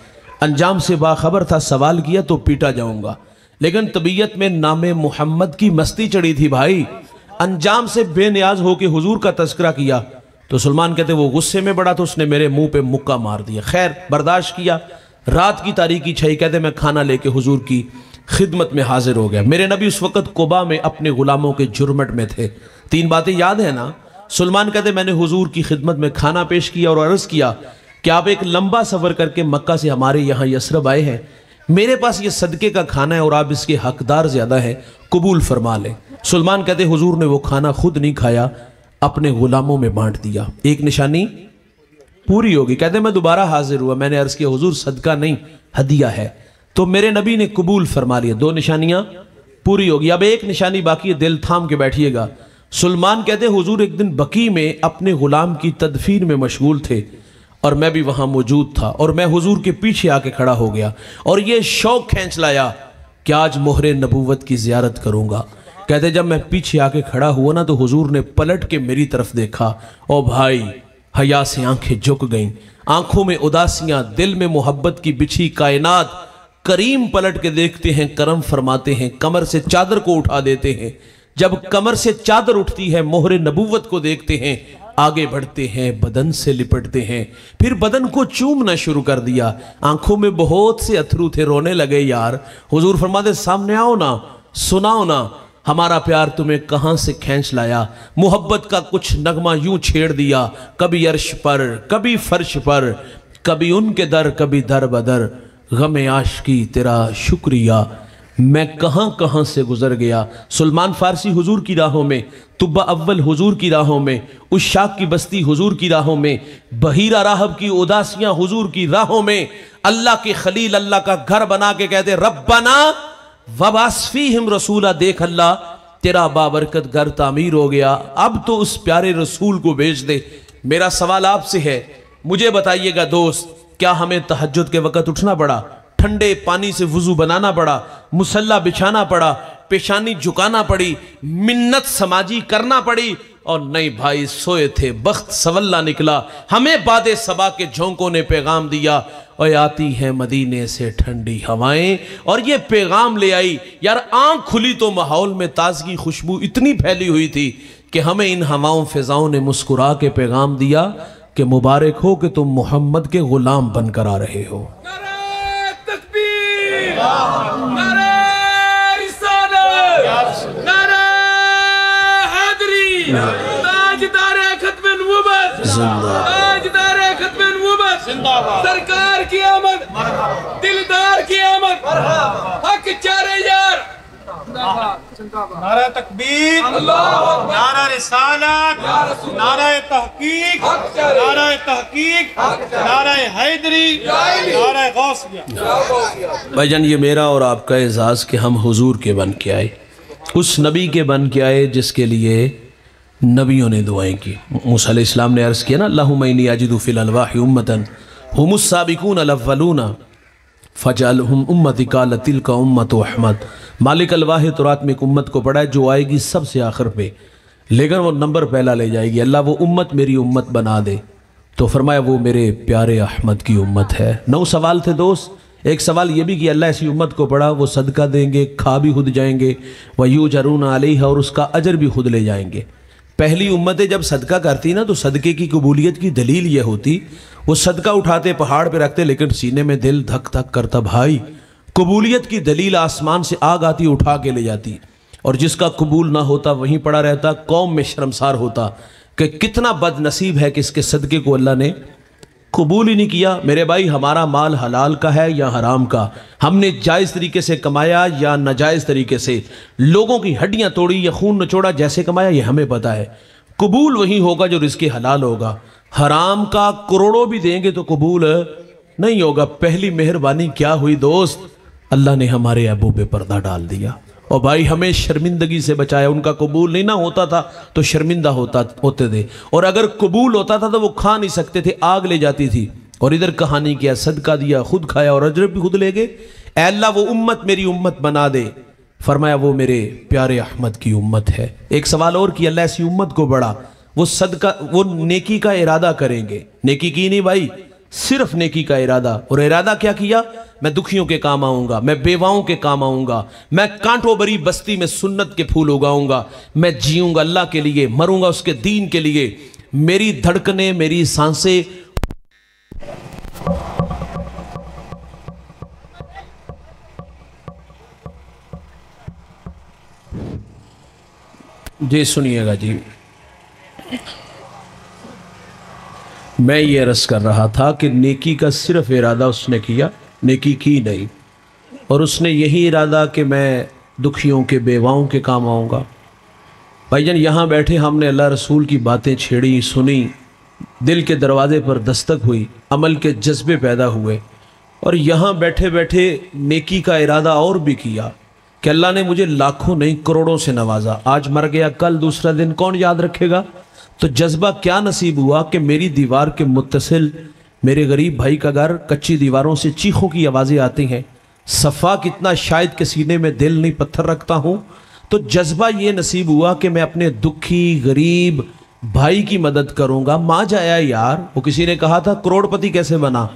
अंजाम से बाखबर था, सवाल किया तो पीटा जाऊंगा, लेकिन तबीयत में नामे मोहम्मद की मस्ती चढ़ी थी। भाई अंजाम से बेनियाज होकर हुजूर का तस्करा किया तो सुलेमान कहते वो गुस्से में बड़ा तो उसने मेरे मुंह पे मुक्का मार दिया। खैर बर्दाश्त किया। रात की तारीकी छई। कहते मैं खाना लेके हुजूर की खिदमत में हाजिर हो गया। मेरे नबी उस वक्त कुबा में अपने गुलामों के जुर्मट में थे। 3 बातें याद है ना। सुलेमान कहते मैंने हुजूर की खिदमत में खाना पेश किया और अर्ज किया कि आप एक लंबा सफर करके मक्का से हमारे यहाँ यसरब आए हैं, मेरे पास ये सदके का खाना है और आप इसके हकदार ज्यादा हैं, कबूल फरमा लें। सुलेमान कहते हुजूर ने वो खाना खुद नहीं खाया, अपने गुलामों में बांट दिया। एक निशानी पूरी होगी। कहते मैं दोबारा हाजिर हुआ, मैंने अर्ज किया हुजूर सदका नहीं हदिया है, तो मेरे नबी ने कबूल फरमा लिया। 2 निशानियां पूरी होगी। अब एक निशानी बाकी है, दिल थाम के बैठिएगा। सुलेमान कहते हुजूर एक दिन बकी में अपने गुलाम की तदफीन में मशगूल थे और मैं भी वहां मौजूद था और मैं हुजूर के पीछे आके खड़ा हो गया और ये शौक खींच लाया कि आज मोहरे नबूवत की जियारत करूंगा। कहते जब मैं पीछे आके खड़ा हुआ ना तो हुजूर ने पलट के मेरी तरफ देखा। ओ भाई हया से आंखें झुक गईं, आंखों में उदासियां, दिल में मोहब्बत की बिछी कायनात करीम पलट के देखते हैं, करम फरमाते हैं, कमर से चादर को उठा देते हैं। जब कमर से चादर उठती है, मोहरे नबूवत को देखते हैं, आगे बढ़ते हैं, बदन से लिपटते हैं, फिर बदन को चूमना शुरू कर दिया। आंखों में बहुत से अथरू थे, रोने लगे यार। हुजूर फरमाते सामने आओ ना, सुनाओ ना, हमारा प्यार तुम्हें कहां से खींच लाया। मोहब्बत का कुछ नगमा यूं छेड़ दिया, कभी अर्श पर, कभी फर्श पर, कभी उनके दर, कभी दर बदर, गम आशिकी तेरा शुक्रिया, मैं कहां कहां से गुजर गया। सलमान फारसी हुजूर की राहों में, तुब्बा अव्वल हुजूर की राहों में, उशाक की बस्ती हुजूर की राहों में, बहीरा राहब की उदासियां हुजूर की राहों में, अल्लाह के खलील अल्लाह का घर बना के कहते रब्बना वबासफीहिम रसूला, देख अल्लाह तेरा बाबरकत घर तामीर हो गया, अब तो उस प्यारे रसूल को भेज दे। मेरा सवाल आपसे है, मुझे बताइएगा दोस्त, क्या हमें तहज्जुद के वक़्त उठना पड़ा, ठंडे पानी से वुजू बनाना पड़ा, मुसल्ला बिछाना पड़ा, पेशानी झुकाना पड़ी, मिन्नत समाजी करना पड़ी? और नहीं भाई, सोए थे, बख्त सवल्ला निकला, हमें बादे सबा के झोंकों ने पैगाम दिया, और आती हैं मदीने से ठंडी हवाएं, और ये पैगाम ले आई। यार आंख खुली तो माहौल में ताजगी खुशबू इतनी फैली हुई थी कि हमें इन हवाओं फिजाओं ने मुस्कुरा के पैगाम दिया कि मुबारक हो कि तुम मोहम्मद के गुलाम बनकर आ रहे हो। सरकार की आमद, दिलदार की आमद, हक चारे यार, नारा तकबीर, नारा रिसालत, नारा तहकीक, नारा तहकीक, नारा हैदरी, नारा गौसिया। भाईजान ये मेरा और आपका एजाज़ कि हम हुजूर के बन के आए, उस नबी के बन के आए जिसके लिए नबियों ने दुआएं की। मूसा अलैहिस्सलाम ने अर्ज़ किया ना, अल्लाहुम्मा इन्नी अजिदु फिल अलवाहि उम्मतन हुमुस साबिकून अल-अव्वलून फजअलहुम उम्मती काल तिलका उम्मतु अहमद। मालिक अलवाह तौरात में एक उम्मत को पढ़ा है जो आएगी सबसे आखिर पे, लेकिन वो नंबर पहला ले जाएगी। अल्लाह वो उम्मत मेरी उम्मत बना दे, तो फरमाया वो मेरे प्यारे अहमद की उम्मत है। 9 सवाल थे दोस्त। एक सवाल ये भी कि अल्लाह ऐसी उम्मत को पढ़ा वो सदका देंगे, खा भी खुद जाएंगे, वयूजरून अलैहा, और उसका अजर भी खुद ले जाएंगे। पहली उम्मतें जब सदका करती ना तो सदके की कबूलियत की दलील यह होती, वो सदका उठाते पहाड़ पे रखते, लेकिन सीने में दिल धक धक करता। भाई कबूलियत की दलील आसमान से आग आती, उठा के ले जाती, और जिसका कबूल ना होता वहीं पड़ा रहता, कौम में शर्मसार होता कि कितना बदनसीब है कि इसके सदके को अल्लाह ने कबूल ही नहीं किया। मेरे भाई हमारा माल हलाल का है या हराम का, हमने जायज़ तरीके से कमाया या नाजायज़ तरीके से, लोगों की हड्डियां तोड़ी या खून नचोड़ा, जैसे कमाया ये हमें पता है। कबूल वही होगा जो रिज़्क़ हलाल होगा। हराम का करोड़ों भी देंगे तो कबूल नहीं होगा। पहली मेहरबानी क्या हुई दोस्त, अल्लाह ने हमारे अबू पे पर्दा डाल दिया, और भाई हमें शर्मिंदगी से बचाया। उनका कबूल नहीं ना होता था तो शर्मिंदा होते थे, और अगर कबूल होता था तो वो खा नहीं सकते थे, आग ले जाती थी। और इधर कहानी किया, सदका दिया, खुद खाया और अजर भी खुद ले गए। ऐ अल्लाह वो उम्मत मेरी उम्मत बना दे। फरमाया वो मेरे प्यारे अहमद की उम्मत है। एक सवाल और कि अल्लाह ऐसी उम्मत को बढ़ा, वो सदका, वो नेकी का इरादा करेंगे। नेकी की नहीं भाई, सिर्फ नेकी का इरादा। और इरादा क्या किया, मैं दुखियों के काम आऊंगा, मैं बेवाओं के काम आऊंगा, मैं कांटों भरी बस्ती में सुन्नत के फूल उगाऊंगा, मैं जीऊंगा अल्लाह के लिए, मरूंगा उसके दीन के लिए। मेरी धड़कने, मेरी सांसें जी सुनिएगा जी, मैं ये अर्ज़ कर रहा था कि नेकी का सिर्फ इरादा उसने किया, नेकी की नहीं, और उसने यही इरादा कि मैं दुखियों के बेवाओं के काम आऊँगा। भाईजान यहाँ बैठे हमने अल्लाह रसूल की बातें छेड़ी, सुनी, दिल के दरवाजे पर दस्तक हुई, अमल के जज्बे पैदा हुए, और यहाँ बैठे बैठे नेकी का इरादा और भी किया कि अल्लाह ने मुझे लाखों नहीं करोड़ों से नवाजा। आज मर गया, कल दूसरा दिन कौन याद रखेगा। तो जज्बा क्या नसीब हुआ कि मेरी दीवार के मुत्तसिल मेरे गरीब भाई का घर, कच्ची दीवारों से चीखों की आवाज़ें आती हैं। सफ़ा कितना शायद के सीने में दिल नहीं, पत्थर रखता हूँ। तो जज्बा ये नसीब हुआ कि मैं अपने दुखी गरीब भाई की मदद करूँगा। माँ जाया यार, वो किसी ने कहा था करोड़पति कैसे बना,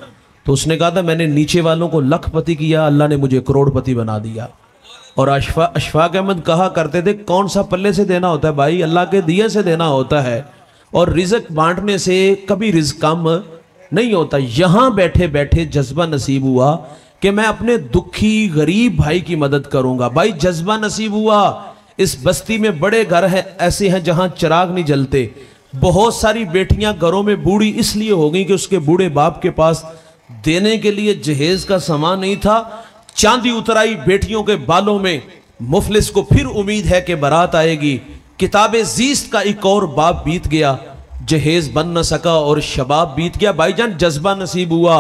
तो उसने कहा था मैंने नीचे वालों को लखपति किया, अल्लाह ने मुझे करोड़पति बना दिया। और अशफाक अहमद कहा करते थे कौन सा पल्ले से देना होता है भाई, अल्लाह के दिए से देना होता है, और रिज़्क बांटने से कभी रिज़्क कम नहीं होता। यहाँ बैठे बैठे जज्बा नसीब हुआ कि मैं अपने दुखी गरीब भाई की मदद करूंगा। भाई जज्बा नसीब हुआ। इस बस्ती में बड़े घर हैं ऐसे हैं जहां चिराग नहीं जलते। बहुत सारी बेटियां घरों में बूढ़ी इसलिए हो गई कि उसके बूढ़े बाप के पास देने के लिए जहेज का सामान नहीं था। चांदी उतर आई बेटियों के बालों में। मुफलिस को फिर उम्मीद है कि बारात आएगी। किताबे ज़ीस्त का एक और बाप बीत गया, जहेज बन न सका और शबाब बीत गया। भाईजान जज्बा नसीब हुआ।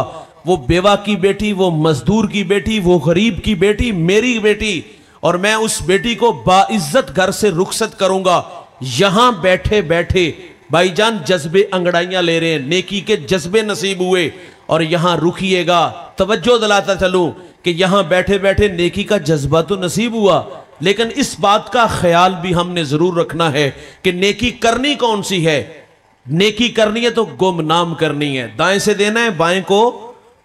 वो बेवा की बेटी, वो मजदूर की बेटी, वो गरीब की बेटी, मेरी बेटी, और मैं उस बेटी को बाइज्जत घर से रुखसत करूंगा। यहां बैठे बैठे भाईजान जज्बे अंगड़ाइयां ले रहे हैं, नेकी के जज्बे नसीब हुए। और यहां रुकिएगा, तवज्जो दिलाता चलूं कि यहां बैठे बैठे नेकी का जज्बा तो नसीब हुआ, लेकिन इस बात का ख्याल भी हमने जरूर रखना है कि नेकी करनी कौन सी है। नेकी करनी है तो गुमनाम करनी है, दाएं से देना है, बाएं को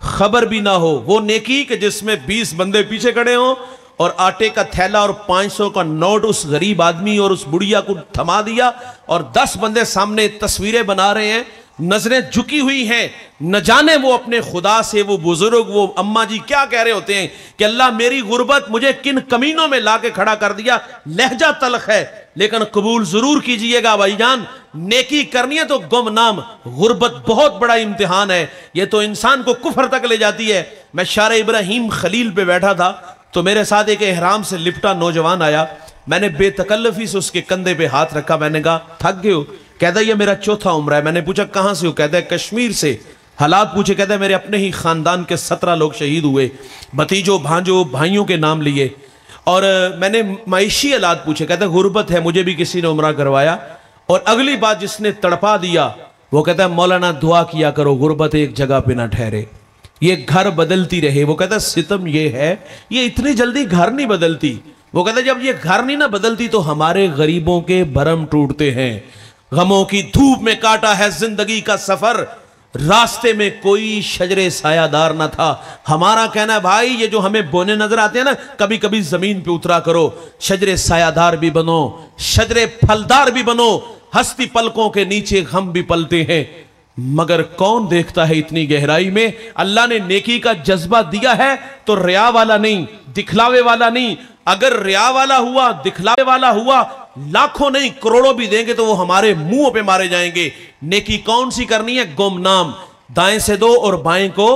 खबर भी ना हो। वो नेकी कि जिसमें 20 बंदे पीछे खड़े हों और आटे का थैला और 500 का नोट उस गरीब आदमी और उस बुढ़िया को थमा दिया, और 10 बंदे सामने तस्वीरें बना रहे हैं, नजरें झुकी हुई हैं। न जाने वो अपने खुदा से, वो बुजुर्ग, वो अम्मा जी क्या कह रहे होते हैं कि अल्लाह मेरी गुर्बत मुझे किन कमीनों में लाके खड़ा कर दिया। लहजा तलख है लेकिन कबूल जरूर कीजिएगा भाईजान। नेकी करनी है तो गुमनाम। गुर्बत बहुत बड़ा इम्तिहान है, ये तो इंसान को कुफर तक ले जाती है। मैं शार इब्राहिम खलील पे बैठा था तो मेरे साथ एक एहराम से लिपटा नौजवान आया। मैंने बेतकल्लफी से उसके कंधे पे हाथ रखा। मैंने कहा थक गए हो? कहता ये मेरा चौथा उम्र है। मैंने पूछा कहां से हो? कहता है कश्मीर से। हालात पूछे, कहता है मेरे अपने ही खानदान के 17 लोग शहीद हुए, भतीजों भांजों भाइयों के नाम लिए। और मैंने मायशी हालात पूछे, कहता है गुर्बत है, मुझे भी किसी ने उम्रा करवाया। और अगली बात जिसने तड़पा दिया वो कहता है मौलाना दुआ किया करो गुर्बत एक जगह पे ना ठहरे, ये घर बदलती रहे। वो कहता है सितम ये है, ये इतनी जल्दी घर नहीं बदलती। वो कहता है जब ये घर नहीं ना बदलती तो हमारे गरीबों के भरम टूटते हैं। गमों की धूप में काटा है जिंदगी का सफर, रास्ते में कोई शजरे सायादार ना था। हमारा कहना है भाई ये जो हमें बोने नजर आते हैं ना, कभी कभी जमीन पे उतरा करो, शजरे सायादार भी बनो, शजरे फलदार भी बनो। हस्ती पलकों के नीचे हम भी पलते हैं, मगर कौन देखता है इतनी गहराई में। अल्लाह ने नेकी का जज्बा दिया है तो रिया वाला नहीं, दिखलावे वाला नहीं। अगर रिया वाला हुआ, दिखलावे वाला हुआ, लाखों नहीं करोड़ों भी देंगे तो वो हमारे मुंह पे मारे जाएंगे। नेकी कौन सी करनी है? गुमनाम। दाएं से दो और बाएं को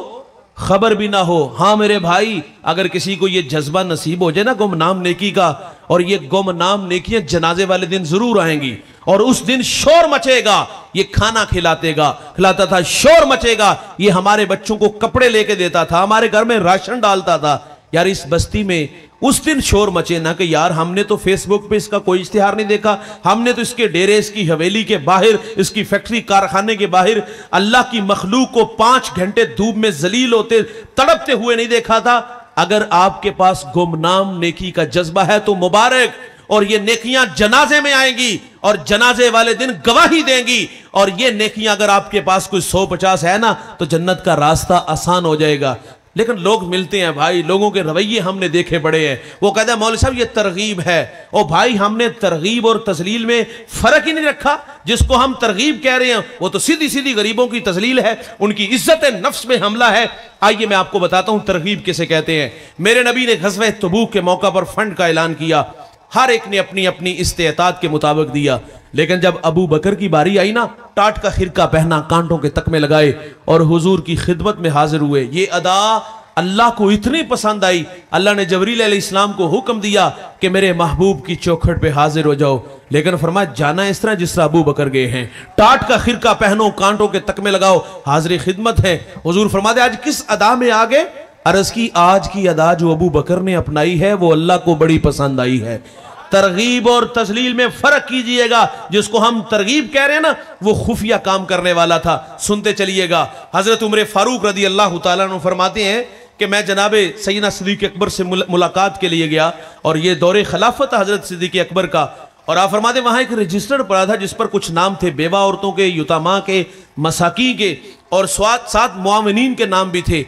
खबर भी ना हो। हाँ मेरे भाई, अगर किसी को ये जज्बा नसीब हो जाए ना गुमनाम नेकी का, और ये गुमनाम नेकियां जनाजे वाले दिन जरूर आएंगी, और उस दिन शोर मचेगा। ये खाना खिलाता था, शोर मचेगा। ये हमारे बच्चों को कपड़े लेके देता था, हमारे घर में राशन डालता था। यार इस बस्ती में उस दिन शोर मचे ना कि यार हमने तो फेसबुक पे इसका कोई इश्तिहार नहीं देखा, हमने तो इसके डेरे, इसकी हवेली के बाहर, इसकी फैक्ट्री कारखाने के बाहर अल्लाह की मखलूक को 5 घंटे धूप में जलील होते तड़पते हुए नहीं देखा था। अगर आपके पास गुमनाम नेकी का जज्बा है तो मुबारक, और ये नेकियां जनाजे में आएंगी और जनाजे वाले दिन गवाही देंगी। और ये नेकियां अगर आपके पास कोई 150 है ना तो जन्नत का रास्ता आसान हो जाएगा। लेकिन लोग मिलते हैं भाई, लोगों के रवैये हमने देखे बड़े हैं। वो कहते हैं मौलवी साहब ये तरगीब है। ओ भाई हमने तरगीब और तजलील में फर्क ही नहीं रखा। जिसको हम तरगीब कह रहे हैं वो तो सीधी सीधी गरीबों की तजलील है, उनकी इज्जत नफ्स में हमला है। आइए मैं आपको बताता हूं तरगीब किसे कहते हैं। मेरे नबी ने ग़ज़वा तबूक के मौका पर फंड का ऐलान किया, हर एक ने अपनी अपनी इस्तेताद के मुताबिक दिया। लेकिन जब अबू बकर की बारी आई ना, टाट का खिरका पहना, कांटों के तकमे लगाए और हुजूर की खिदमत में हाजिर हुए। ये अदा अल्लाह को इतनी पसंद आई, अल्लाह ने जबरील अलैहिस्सलाम को हुक्म दिया कि मेरे महबूब की चौखट पे हाजिर हो जाओ। लेकिन फरमाया जाना इस तरह जिस तरह अबू बकर गए हैं, टाट का खिरका पहनो, कांटों के तकमे लगाओ, हाजिर खिदमत है। हुजूर फरमाते आज किस अदा में आ गए? अर्ज की आज की अदा जो अबू बकर ने अपनाई है वो अल्लाह को बड़ी पसंद आई है। तरगीब और तजलील में फर्क कीजिएगा। जिसको हम तरगीब कह रहे हैं ना वो खुफिया काम करने वाला था। सुनते चलिएगा। हजरत उमर फारूक रदी अल्लाह तआला अन्हु फरमाते हैं कि मैं जनाबे सैयदना सिद्दीक़ अकबर से मुलाकात के लिए गया, और ये दौरे खिलाफत हजरत सिद्दीक़ अकबर का। और आप फरमाते वहां एक रजिस्टर पड़ा था जिस पर कुछ नाम थे, बेवा औरतों के, युतामा के, मसाकी के, और सात मुआविनीन के नाम भी थे।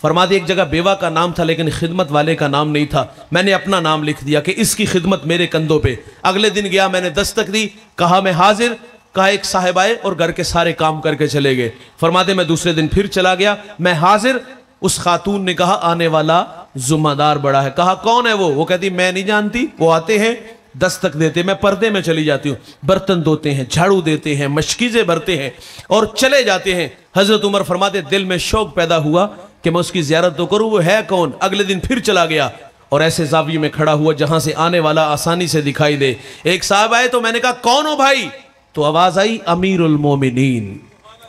फरमाते एक जगह बेवा का नाम था लेकिन खिदमत वाले का नाम नहीं था। मैंने अपना नाम लिख दिया कि इसकी खिदमत मेरे कंधों पे। अगले दिन गया, मैंने दस्तक दी, कहा मैं हाजिर, कहा एक साहिब आए और घर के सारे काम करके चले गए। फरमाते मैं दूसरे दिन फिर चला गया, मैं हाजिर। उस खातून ने कहा आने वाला जुम्मेदार बड़ा है। कहा कौन है वो कहती मैं नहीं जानती। वो आते हैं, दस्तक देते, मैं पर्दे में चली जाती हूँ, बर्तन धोते हैं, झाड़ू देते हैं, मशकीज़ें भरते हैं और चले जाते हैं। हजरत उमर फरमाते दिल में शौक पैदा हुआ कि मैं उसकी ज़ियारत तो करूँ, वो है कौन। अगले दिन फिर चला गया और ऐसे ज़ाविये में खड़ा हुआ जहां से आने वाला आसानी से दिखाई दे। एक साहब आए तो मैंने कहा कौन हो भाई, तो आवाज आई अमीरुल मोमिनीन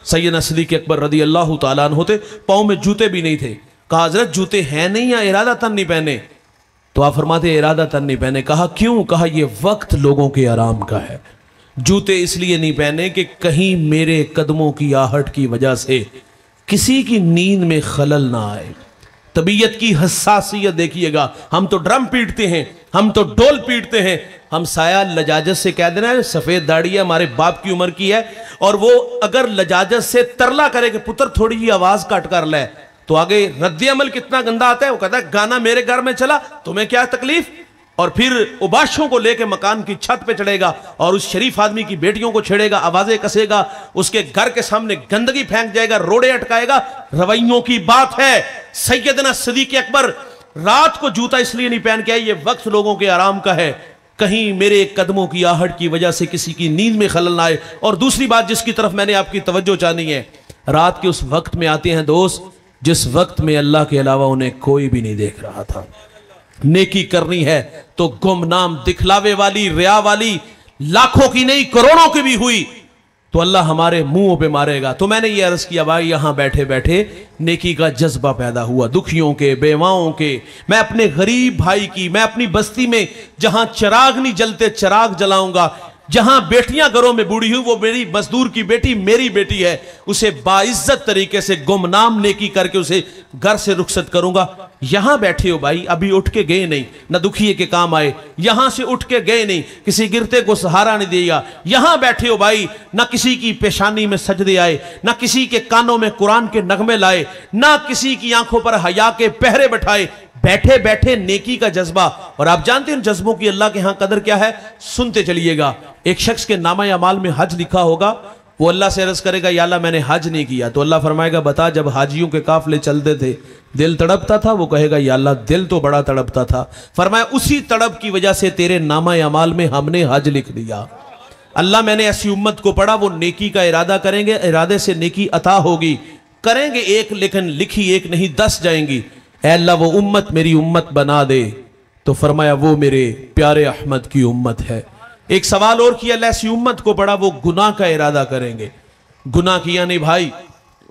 सैयदना सिद्दीक़ अकबर रज़ी अल्लाह तआला अन्हु होते। पाँव में जूते भी नहीं थे। कहा हजरत जूते हैं नहीं या इरादा तन नहीं पहने। तो आप फरमाते इरादा तन नहीं पहने। कहा क्यों। कहा ये वक्त लोगों के आराम का है, जूते इसलिए नहीं पहने कि कहीं मेरे कदमों की आहट की वजह से किसी की नींद में खलल ना आए। तबीयत की हसासियत देखिएगा, हम तो ड्रम पीटते हैं, हम तो डोल पीटते हैं, हम साया लजाजत से कह देना सफेद दाढ़ी है, हमारे बाप की उम्र की है, और वो अगर लजाजत से तरला करे कि पुत्र थोड़ी जी आवाज काट कर ले, तो आगे रद्द अमल कितना गंदा आता है। वो कहता है गाना मेरे घर में चला, तुम्हें क्या तकलीफ। और फिर उबाशों को लेके मकान की छत पे चढ़ेगा और उस शरीफ आदमी की बेटियों को छेड़ेगा, आवाजें कसेगा, उसके घर के सामने गंदगी फेंक जाएगा, रोड़े अटकाएगा। रवैयों की बात है। सैयदना सिद्दीक़ अकबर रात को जूता इसलिए नहीं पहन के आए, ये वक्त लोगों के आराम का है, कहीं मेरे कदमों की आहट की वजह से किसी की नींद में खलल ना आए। और दूसरी बात जिसकी तरफ मैंने आपकी तवज्जो चाहनी है, रात के उस वक्त में आते हैं दोस्त जिस वक्त में अल्लाह के अलावा उन्हें कोई भी नहीं देख रहा था। नेकी करनी है तो गुमनाम दिखलावे वाली, रिया वाली, लाखों की नहीं करोड़ों की भी हुई तो अल्लाह हमारे मुंहों पे मारेगा। तो मैंने ये अर्ज किया भाई यहां बैठे बैठे नेकी का जज्बा पैदा हुआ, दुखियों के, बेवाओं के, मैं अपने गरीब भाई की, मैं अपनी बस्ती में जहां चिराग नहीं जलते चिराग जलाऊंगा, जहां बेटियां घरों में बूढ़ी हुई वो मेरी मजदूर की बेटी मेरी बेटी है, उसे बाइज्जत तरीके से गुमनाम नेकी करके उसे घर से रुखसत करूंगा। यहां बैठे हो भाई, अभी उठ के गए नहीं, ना दुखिए के काम आए, यहां से उठ के गए नहीं, किसी गिरते को सहारा नहीं दिया। यहां बैठे हो भाई, ना किसी की पेशानी में सजदे आए, ना किसी के कानों में कुरान के नगमे लाए, ना किसी की आंखों पर हया के पहरे बैठाए, बैठे बैठे नेकी का जज्बा। और आप जानते हैं जज्बों की अल्लाह के यहां कदर क्या है, सुनते चलिएगा। एक शख्स के नामा अमाल में हज लिखा होगा, वो अल्लाह से अर्ज करेगा या अल्लाह मैंने हज नहीं किया, तो अल्लाह फरमाएगा बता जब हाजियों के काफले चलते थे दिल तड़पता था। वो कहेगा या अल्लाह दिल तो बड़ा तड़पता था। फरमाया उसी तड़प की वजह से तेरे नामा अमाल में हमने हज लिख दिया। अल्लाह मैंने ऐसी उम्मत को पढ़ा वो नेकी का इरादा करेंगे, इरादे से नेकी अता होगी, करेंगे एक लेकिन लिखी एक नहीं 10 जाएंगी। ऐ अल्लाह वो उम्मत मेरी उम्मत बना दे, तो फरमाया वो मेरे प्यारे अहमद की उम्मत है। एक सवाल और किया, अल्लाह ऐसी उम्मत को पढ़ा वो गुनाह का इरादा करेंगे, गुनाह किया नहीं भाई,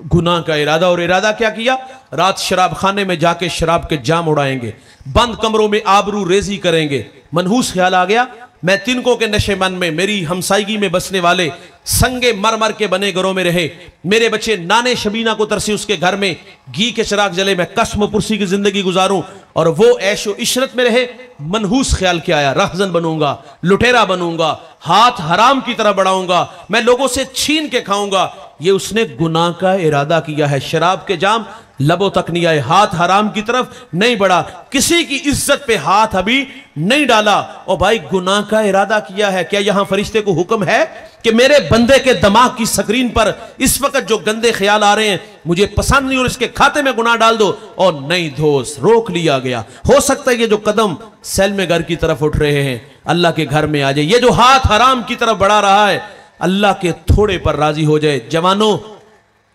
गुनाह का इरादा। और इरादा क्या किया, रात शराब खाने में जाके शराब के जाम उड़ाएंगे, बंद कमरों में आबरू रेजी करेंगे। मनहूस ख्याल आ गया, मैं तिनकों के नशे मन में, मेरी हमसायगी में बसने वाले संगे मर मर के बने घरों में रहे, मेरे बच्चे नाने शबीना को तरसे उसके घर में घी के चिराग जले, मैं कसम पुरसी की जिंदगी गुजारूं और वो ऐशो इशरत में रहे। मनहूस ख्याल क्या आया, रहजन बनूंगा, लुटेरा बनूंगा, हाथ हराम की तरह बढ़ाऊंगा, मैं लोगों से छीन के खाऊंगा। ये उसने गुनाह का इरादा किया है। शराब के जाम लबों तक नहीं आए, हाथ हराम की तरफ नहीं बढ़ा, किसी की इज्जत पे हाथ अभी नहीं डाला, और भाई गुनाह का इरादा किया है। क्या यहां फरिश्ते को हुक्म है कि मेरे बंदे के दिमाग की स्क्रीन पर इस वक्त जो गंदे ख्याल आ रहे हैं मुझे पसंद नहीं और इसके खाते में गुनाह डाल दो? और नहीं दोस्त, रोक लिया गया। हो सकता है ये जो कदम सेल में घर की तरफ उठ रहे हैं अल्लाह के घर में आ जाए, ये जो हाथ हराम की तरफ बढ़ा रहा है अल्लाह के थोड़े पर राजी हो जाए। जवानों,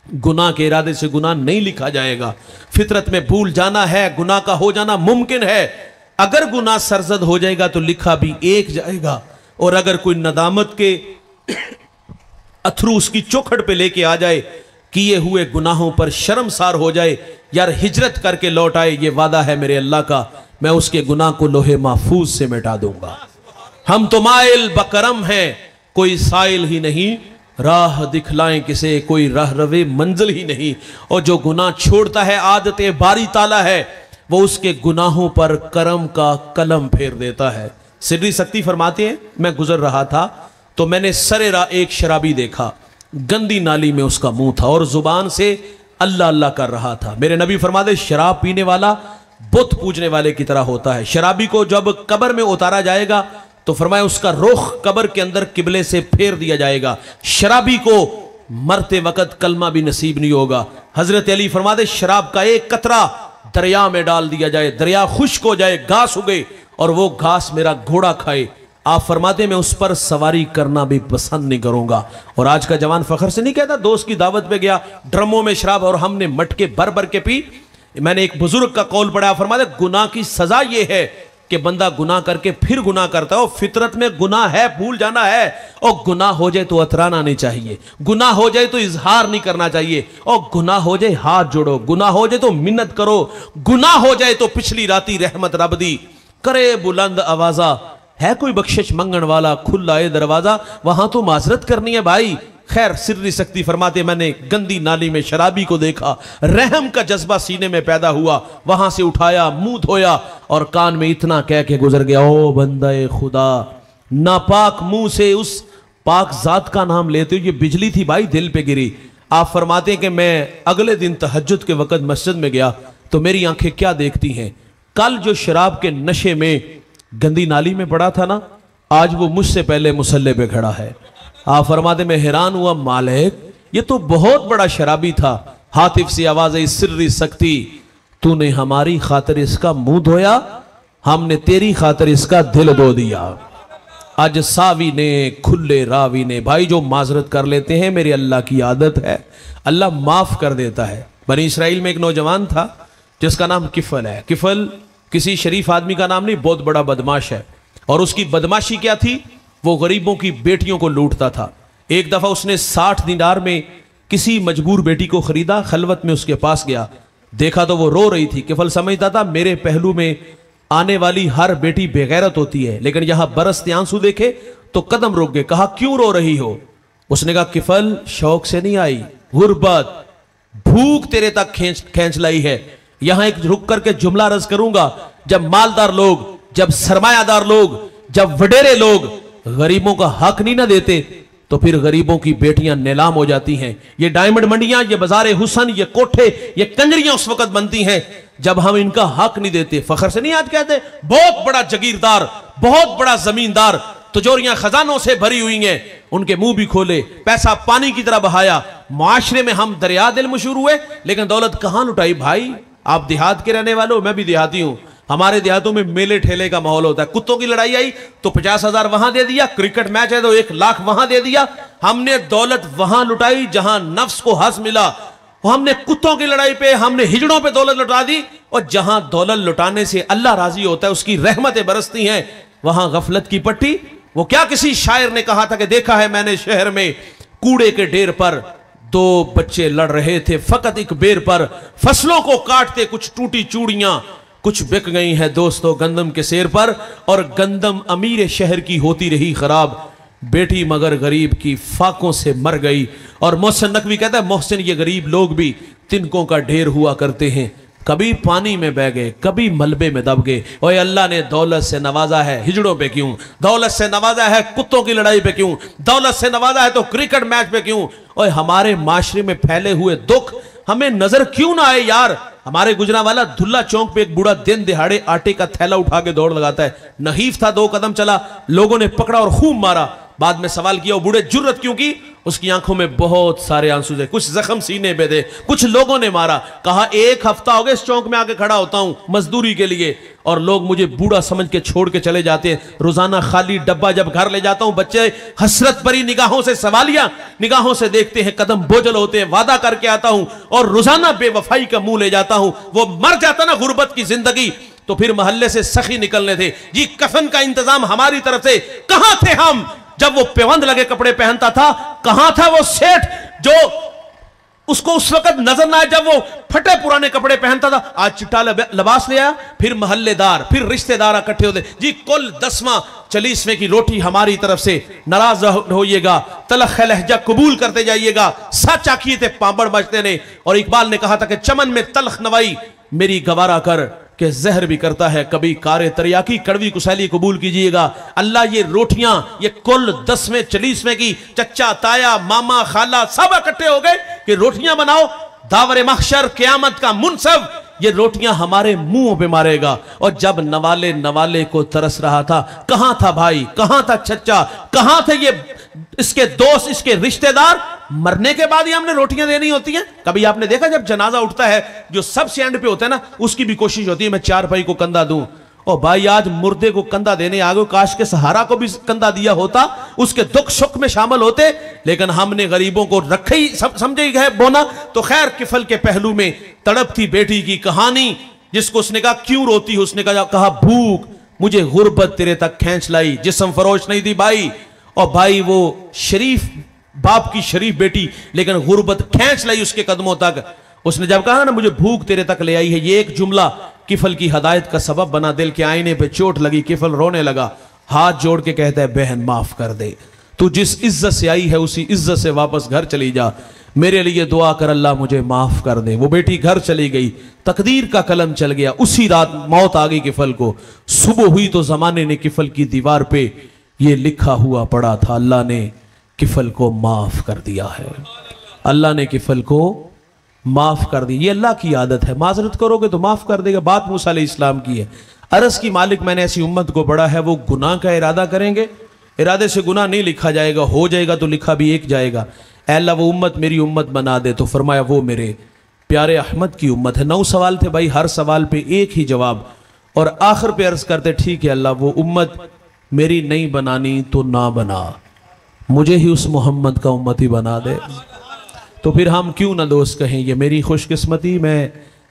गुनाह के इरादे से गुनाह नहीं लिखा जाएगा, फितरत में भूल जाना है, गुनाह का हो जाना मुमकिन है। अगर गुनाह सरजद हो जाएगा तो लिखा भी एक जाएगा, और अगर कोई नदामत के अथरू उसकी चौखट पे लेके आ जाए, किए हुए गुनाहों पर शर्मसार हो जाए, यार हिजरत करके लौट आए, ये वादा है मेरे अल्लाह का, मैं उसके गुनाह को लोहे महफूज से मिटा दूंगा। हम तो माइल बकरम हैं, कोई साइल ही नहीं, राह दिखलाएं किसे, कोई राह रवे मंजिल ही नहीं। और जो गुनाह छोड़ता है आदतें बारी ताला है, वो उसके गुनाहों पर करम का कलम फेर देता है। सिर्री सक्ती फरमाते हैं, मैं गुजर रहा था तो मैंने सरे राह एक शराबी देखा, गंदी नाली में उसका मुंह था और जुबान से अल्लाह अल्लाह कर रहा था। मेरे नबी फरमाते शराब पीने वाला बुत पूजने वाले की तरह होता है। शराबी को जब कब्र में उतारा जाएगा तो फरमाया उसका रुख कब्र के अंदर किबले से फेर दिया जाएगा। शराबी को मरते वक्त कलमा भी नसीब नहीं होगा। हजरत अली फरमाते शराब का एक कतरा दरिया में डाल दिया जाए, दरिया खुश्क हो जाए, घास उगे और वो घास मेरा घोड़ा खाए, आप फरमाते मैं उस पर सवारी करना भी पसंद नहीं करूंगा। और आज का जवान फखर से नहीं कहता दोस्त की दावत पे गया, ड्रमों में शराब और हमने मटके भर भर के पी। मैंने एक बुजुर्ग का कौल पढ़ा, फरमाते गुनाह की सजा ये है कि बंदा गुनाह करके फिर गुनाह करता है। और फितरत में गुनाह है, भूल जाना है, और गुनाह हो जाए तो अतराना नहीं चाहिए, गुनाह हो जाए तो इजहार नहीं करना चाहिए, और गुनाह हो जाए हाथ जोड़ो, गुनाह हो जाए तो मिन्नत करो, गुनाह हो जाए तो पिछली राती रहमत रब दी करे बुलंद आवाजा, है कोई बख्शिश मंगन वाला खुला ए दरवाजा, वहां तो माजरत करनी है भाई। खैर सिर्री सक्ती फरमाते मैंने गंदी नाली में शराबी को देखा, रहम का जज्बा सीने में पैदा हुआ, वहां से उठाया, मुंह धोया और कान में इतना कह के गुजर गया, ओ बंदे खुदा, नापाक मुंह से उस पाक जात का नाम लेते हो। ये बिजली थी भाई दिल पे गिरी। आप फरमाते हैं कि मैं अगले दिन तहज्जुद के वक्त मस्जिद में गया तो मेरी आंखें क्या देखती हैं, कल जो शराब के नशे में गंदी नाली में पड़ा था ना, आज वो मुझसे पहले मुसल्ले पे खड़ा है। आप फरमाते मैं हैरान हुआ, मालिक ये तो बहुत बड़ा शराबी था। हातिफ से आवाज आई, सिर्री सक्ती, तूने हमारी खातिर इसका मुंह धोया, हमने तेरी खातिर इसका दिल धो दिया। आज सावी ने खुले रावी ने, भाई जो माजरत कर लेते हैं मेरे अल्लाह की आदत है, अल्लाह माफ कर देता है। बनी इसराइल में एक नौजवान था जिसका नाम किफल है। किफल किसी शरीफ आदमी का नाम नहीं, बहुत बड़ा बदमाश है। और उसकी बदमाशी क्या थी, वो गरीबों की बेटियों को लूटता था। एक दफा उसने 60 दिनार में किसी मजबूर बेटी को खरीदा, खलवत में उसके पास गया, देखा तो वो रो रही थी। किफल समझता था मेरे पहलू में आने वाली हर बेटी बेगैरत होती है, लेकिन यहां बरसते आंसू देखे तो कदम रुक गए। कहा क्यों रो रही हो? उसने कहा किफल शौक से नहीं आई, गुर्बत भूख तेरे तक खींच लाई है। यहां एक रुक करके जुमला रज करूंगा, जब मालदार लोग, जब सरमायादार लोग, जब वडेरे लोग गरीबों का हक नहीं ना देते तो फिर गरीबों की बेटियां नीलाम हो जाती हैं। ये डायमंड मंडियां, ये बाजारे हुसन, ये कोठे, ये कंजरियां उस वक्त बनती हैं जब हम इनका हक नहीं देते। फखर से नहीं आज कहते बहुत बड़ा जगीरदार, बहुत बड़ा जमींदार, तिजोरियां खजानों से भरी हुई हैं, उनके मुंह भी खोले, पैसा पानी की तरह बहाया, मुआशरे में हम दरिया दिल मशहूर हुए, लेकिन दौलत कहां लुटाई भाई। आप देहात के रहने वाले हो, मैं भी देहाती हूं। हमारे देहातों में मेले ठेले का माहौल होता है। कुत्तों की लड़ाई आई तो 50,000 वहां दे दिया, क्रिकेट मैच है तो 1 लाख वहां दे दिया। हमने दौलत वहां लुटाई जहां नफ्स को हंस मिला। हमने कुत्तों की लड़ाई पे, हमने हिजड़ों पे दौलत लुटा दी, और जहां दौलत लुटाने से अल्लाह राजी होता है, उसकी रहमतें बरसती हैं, वहां गफलत की पट्टी। वो क्या किसी शायर ने कहा था कि देखा है मैंने शहर में कूड़े के ढेर पर 2 बच्चे लड़ रहे थे फकत एक बेर पर, फसलों को काटते कुछ टूटी चूड़ियां, कुछ बिक गई हैं दोस्तों गंदम के सेर पर, और गंदम अमीर शहर की होती रही खराब, बेटी मगर गरीब की फाकों से मर गई। और मोहसिन नकवी कहता है मोहसिन ये गरीब लोग भी तिनकों का ढेर हुआ करते हैं, कभी पानी में बह गए, कभी मलबे में दब गए। और अल्लाह ने दौलत से नवाजा है, हिजड़ों पे क्यों? दौलत से नवाजा है, कुत्तों की लड़ाई पे क्यों? दौलत से नवाजा है तो क्रिकेट मैच पे क्यों? और हमारे माशरे में फैले हुए दुख हमें नजर क्यों ना आए यार? हमारे गुजरांवाला धुल्ला चौक पे एक बूढ़ा दिन दिहाड़े आटे का थैला उठा के दौड़ लगाता है। नहीफ था, 2 कदम चला, लोगों ने पकड़ा और खूब मारा। बाद में सवाल किया वो बूढ़े जुर्रत क्यों की? उसकी आंखों में बहुत सारे आंसू थे, कुछ जख्म सीने पे थे, कुछ लोगों ने मारा। कहा 1 हफ्ता हो गया इस चौक में आके खड़ा होता हूं मजदूरी के लिए, और लोग मुझे बूढ़ा समझ के छोड़ के चले जाते हैं। रोजाना खाली डब्बा जब घर ले जाता हूं, बच्चे हसरत भरी निगाहों से, सवालिया निगाहों से देखते हैं, कदम बोझल होते हैं। वादा करके आता हूं और रोजाना बेवफाई का मुंह ले जाता हूं। वो मर जाता ना गुर्बत की जिंदगी, तो फिर मोहल्ले से सखी निकलने थे जी, कफन का इंतजाम हमारी तरफ से। कहां थे हम जब वो पेवंद लगे कपड़े पहनता था? कहां था वो सेठ जो उसको उस वक्त नजर ना आए जब वो फटे पुराने कपड़े पहनता था? आज चिट्टा लिबास ले आया, फिर महल्लेदार, फिर रिश्तेदार इकट्ठे होते जी। कुल 10वां 40वें की रोटी हमारी तरफ से, नाराज होइएगा, तलख लहजा कबूल करते जाइएगा, सच आखिए थे पांबड़ बजते ने। और इकबाल ने कहा था कि चमन में तलख नवाई मेरी गवारा कर, کہ زہر بھی کرتا ہے کبھی کار تریاکی کڑوی کسیلی قبول کیجئے گا۔ اللہ یہ روٹیاں یہ کل 10ویں 40ویں کی چچا تایا ماما خالہ سب اکٹھے ہو گئے کہ روٹیاں بناؤ، داور محشر قیامت کا منصب یہ روٹیاں ہمارے منہوں پہ مارے گا۔ اور جب نوالے کو ترس رہا تھا، کہاں تھا بھائی، کہاں تھا چچا، کہاں تھے یہ اس کے دوست، اس کے رشتہ دار؟ مرنے کے بعد ہی ہم نے روٹیاں دینی ہوتی ہیں۔ کبھی آپ نے دیکھا جب جنازہ اٹھتا ہے جو سب سے اینڈ پہ ہوتا ہے نا، اس کی بھی کوشش ہوتی ہے میں 4 بھائی کو کندھا دوں۔ اور بھائی آج مردے کو کندھا دینے آگے، کاش کے سہارا کو بھی کندھا دیا ہوتا، اس کے دکھ شک میں شامل ہوتے، لیکن ہم نے غریبوں کو رکھے ہی سمجھے ہی گئے بونا۔ تو خیر کفل کے پہلو میں تڑپتی بیٹی کی کہانی، جس کو اس نے کہا کیوں روتی ہو، اس نے کہا بھوک مجھے غربت تیرے تک کھینچ لائی، جسم فروش نہیں تھی بھائی۔ اور بھائی وہ شریف باپ کی شریف بیٹی، لیکن غربت کھینچ لائی اس کے قدموں تک۔ اس نے جب کہا نا مجھے بھوک تیرے تک لے آئی ہے، یہ ایک جملہ کفل کی ہدایت کا سبب بنا۔ دل کے آئینے پہ چوٹ لگی، کفل رونے لگا، ہاتھ جوڑ کے کہتا ہے بہن معاف کر دے، تو جس عزت سے آئی ہے اسی عزت سے واپس گھر چلی جا، میرے لیے دعا کر اللہ مجھے معاف کر دے۔ وہ بیٹی گھر چلی گئی، تقدیر کا قلم چل گیا، اسی رات موت آ گئی کفل کو۔ صبح ہوئی تو زمانے نے کفل کی دیوار پہ یہ لکھا ہوا پڑا تھا، اللہ نے کفل کو معاف کر دیا ہے، اللہ نے کفل کو معاف کر دی۔ یہ اللہ کی عادت ہے، معذرت کرو گے تو معاف کر دے گا۔ بات موسیٰ علیہ السلام کی ہے، عرض کی مالک میں نے ایسی امت کو پڑھا ہے وہ گناہ کا ارادہ کریں گے، ارادے سے گناہ نہیں لکھا جائے گا، ہو جائے گا تو لکھا بھی ایک جائے گا۔ اے اللہ وہ امت میری امت بنا دے، تو فرمایا وہ میرے پیارے احمد کی امت ہے۔ 9 سوال تھے بھائی، ہر سوال پہ ایک ہی جواب، اور آخر پہ عرض کرتے ٹھیک ہے اللہ وہ امت میری نہیں بنانی تو نہ بنا، مجھے ہی اس محمد کا امتی بنا دے۔ تو پھر ہم کیوں نہ دوست کہیں یہ میری خوش قسمتی، میں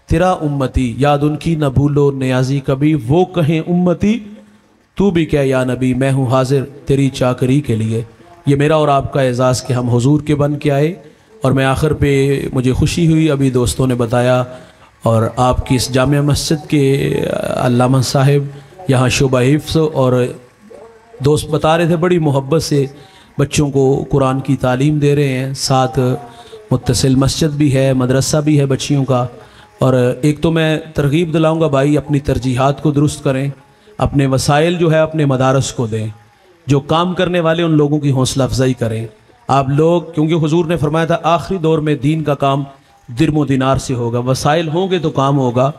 تیرا امتی، یاد ان کی نہ بھولو نیازی کبھی، وہ کہیں امتی تو بھی کہہ یا نبی، میں ہوں حاضر تیری چاکری کے لیے۔ یہ میرا اور آپ کا اعزاز کہ ہم حضور کے بن کے آئے، اور میں آخر پہ مجھے خوشی ہوئی، ابھی دوستوں نے بتایا، اور آپ کی اس جامع مسجد کے علامہ صاحب یہاں شعبہ حفظ، اور دوست بتا رہے تھے بڑی محبت سے بچوں کو قرآن کی تعلیم دے رہے ہیں، ساتھ متصل مسجد بھی ہے، مدرسہ بھی ہے بچیوں کا۔ اور ایک تو میں ترغیب دلاؤں گا بھائی اپنی ترجیحات کو درست کریں، اپنے وسائل جو ہے اپنے مدارس کو دیں، جو کام کرنے والے ان لوگوں کی حوصلہ افزائی کریں آپ لوگ، کیونکہ حضور نے فرمایا تھا آخری دور میں دین کا کام درم و دینار سے ہوگا، وسائل ہوں گے تو کام ہوگا۔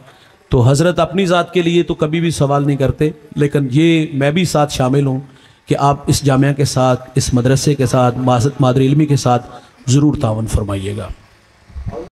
تو حضرت اپنی ذات کے لیے تو کبھی بھی سوال نہیں کرتے، لیکن یہ میں بھی ساتھ شامل ہوں کہ آپ اس جامعہ کے ساتھ، اس مدرسے کے ساتھ، مادر علمی کے ساتھ ضرور تعاون فرمائیے گا۔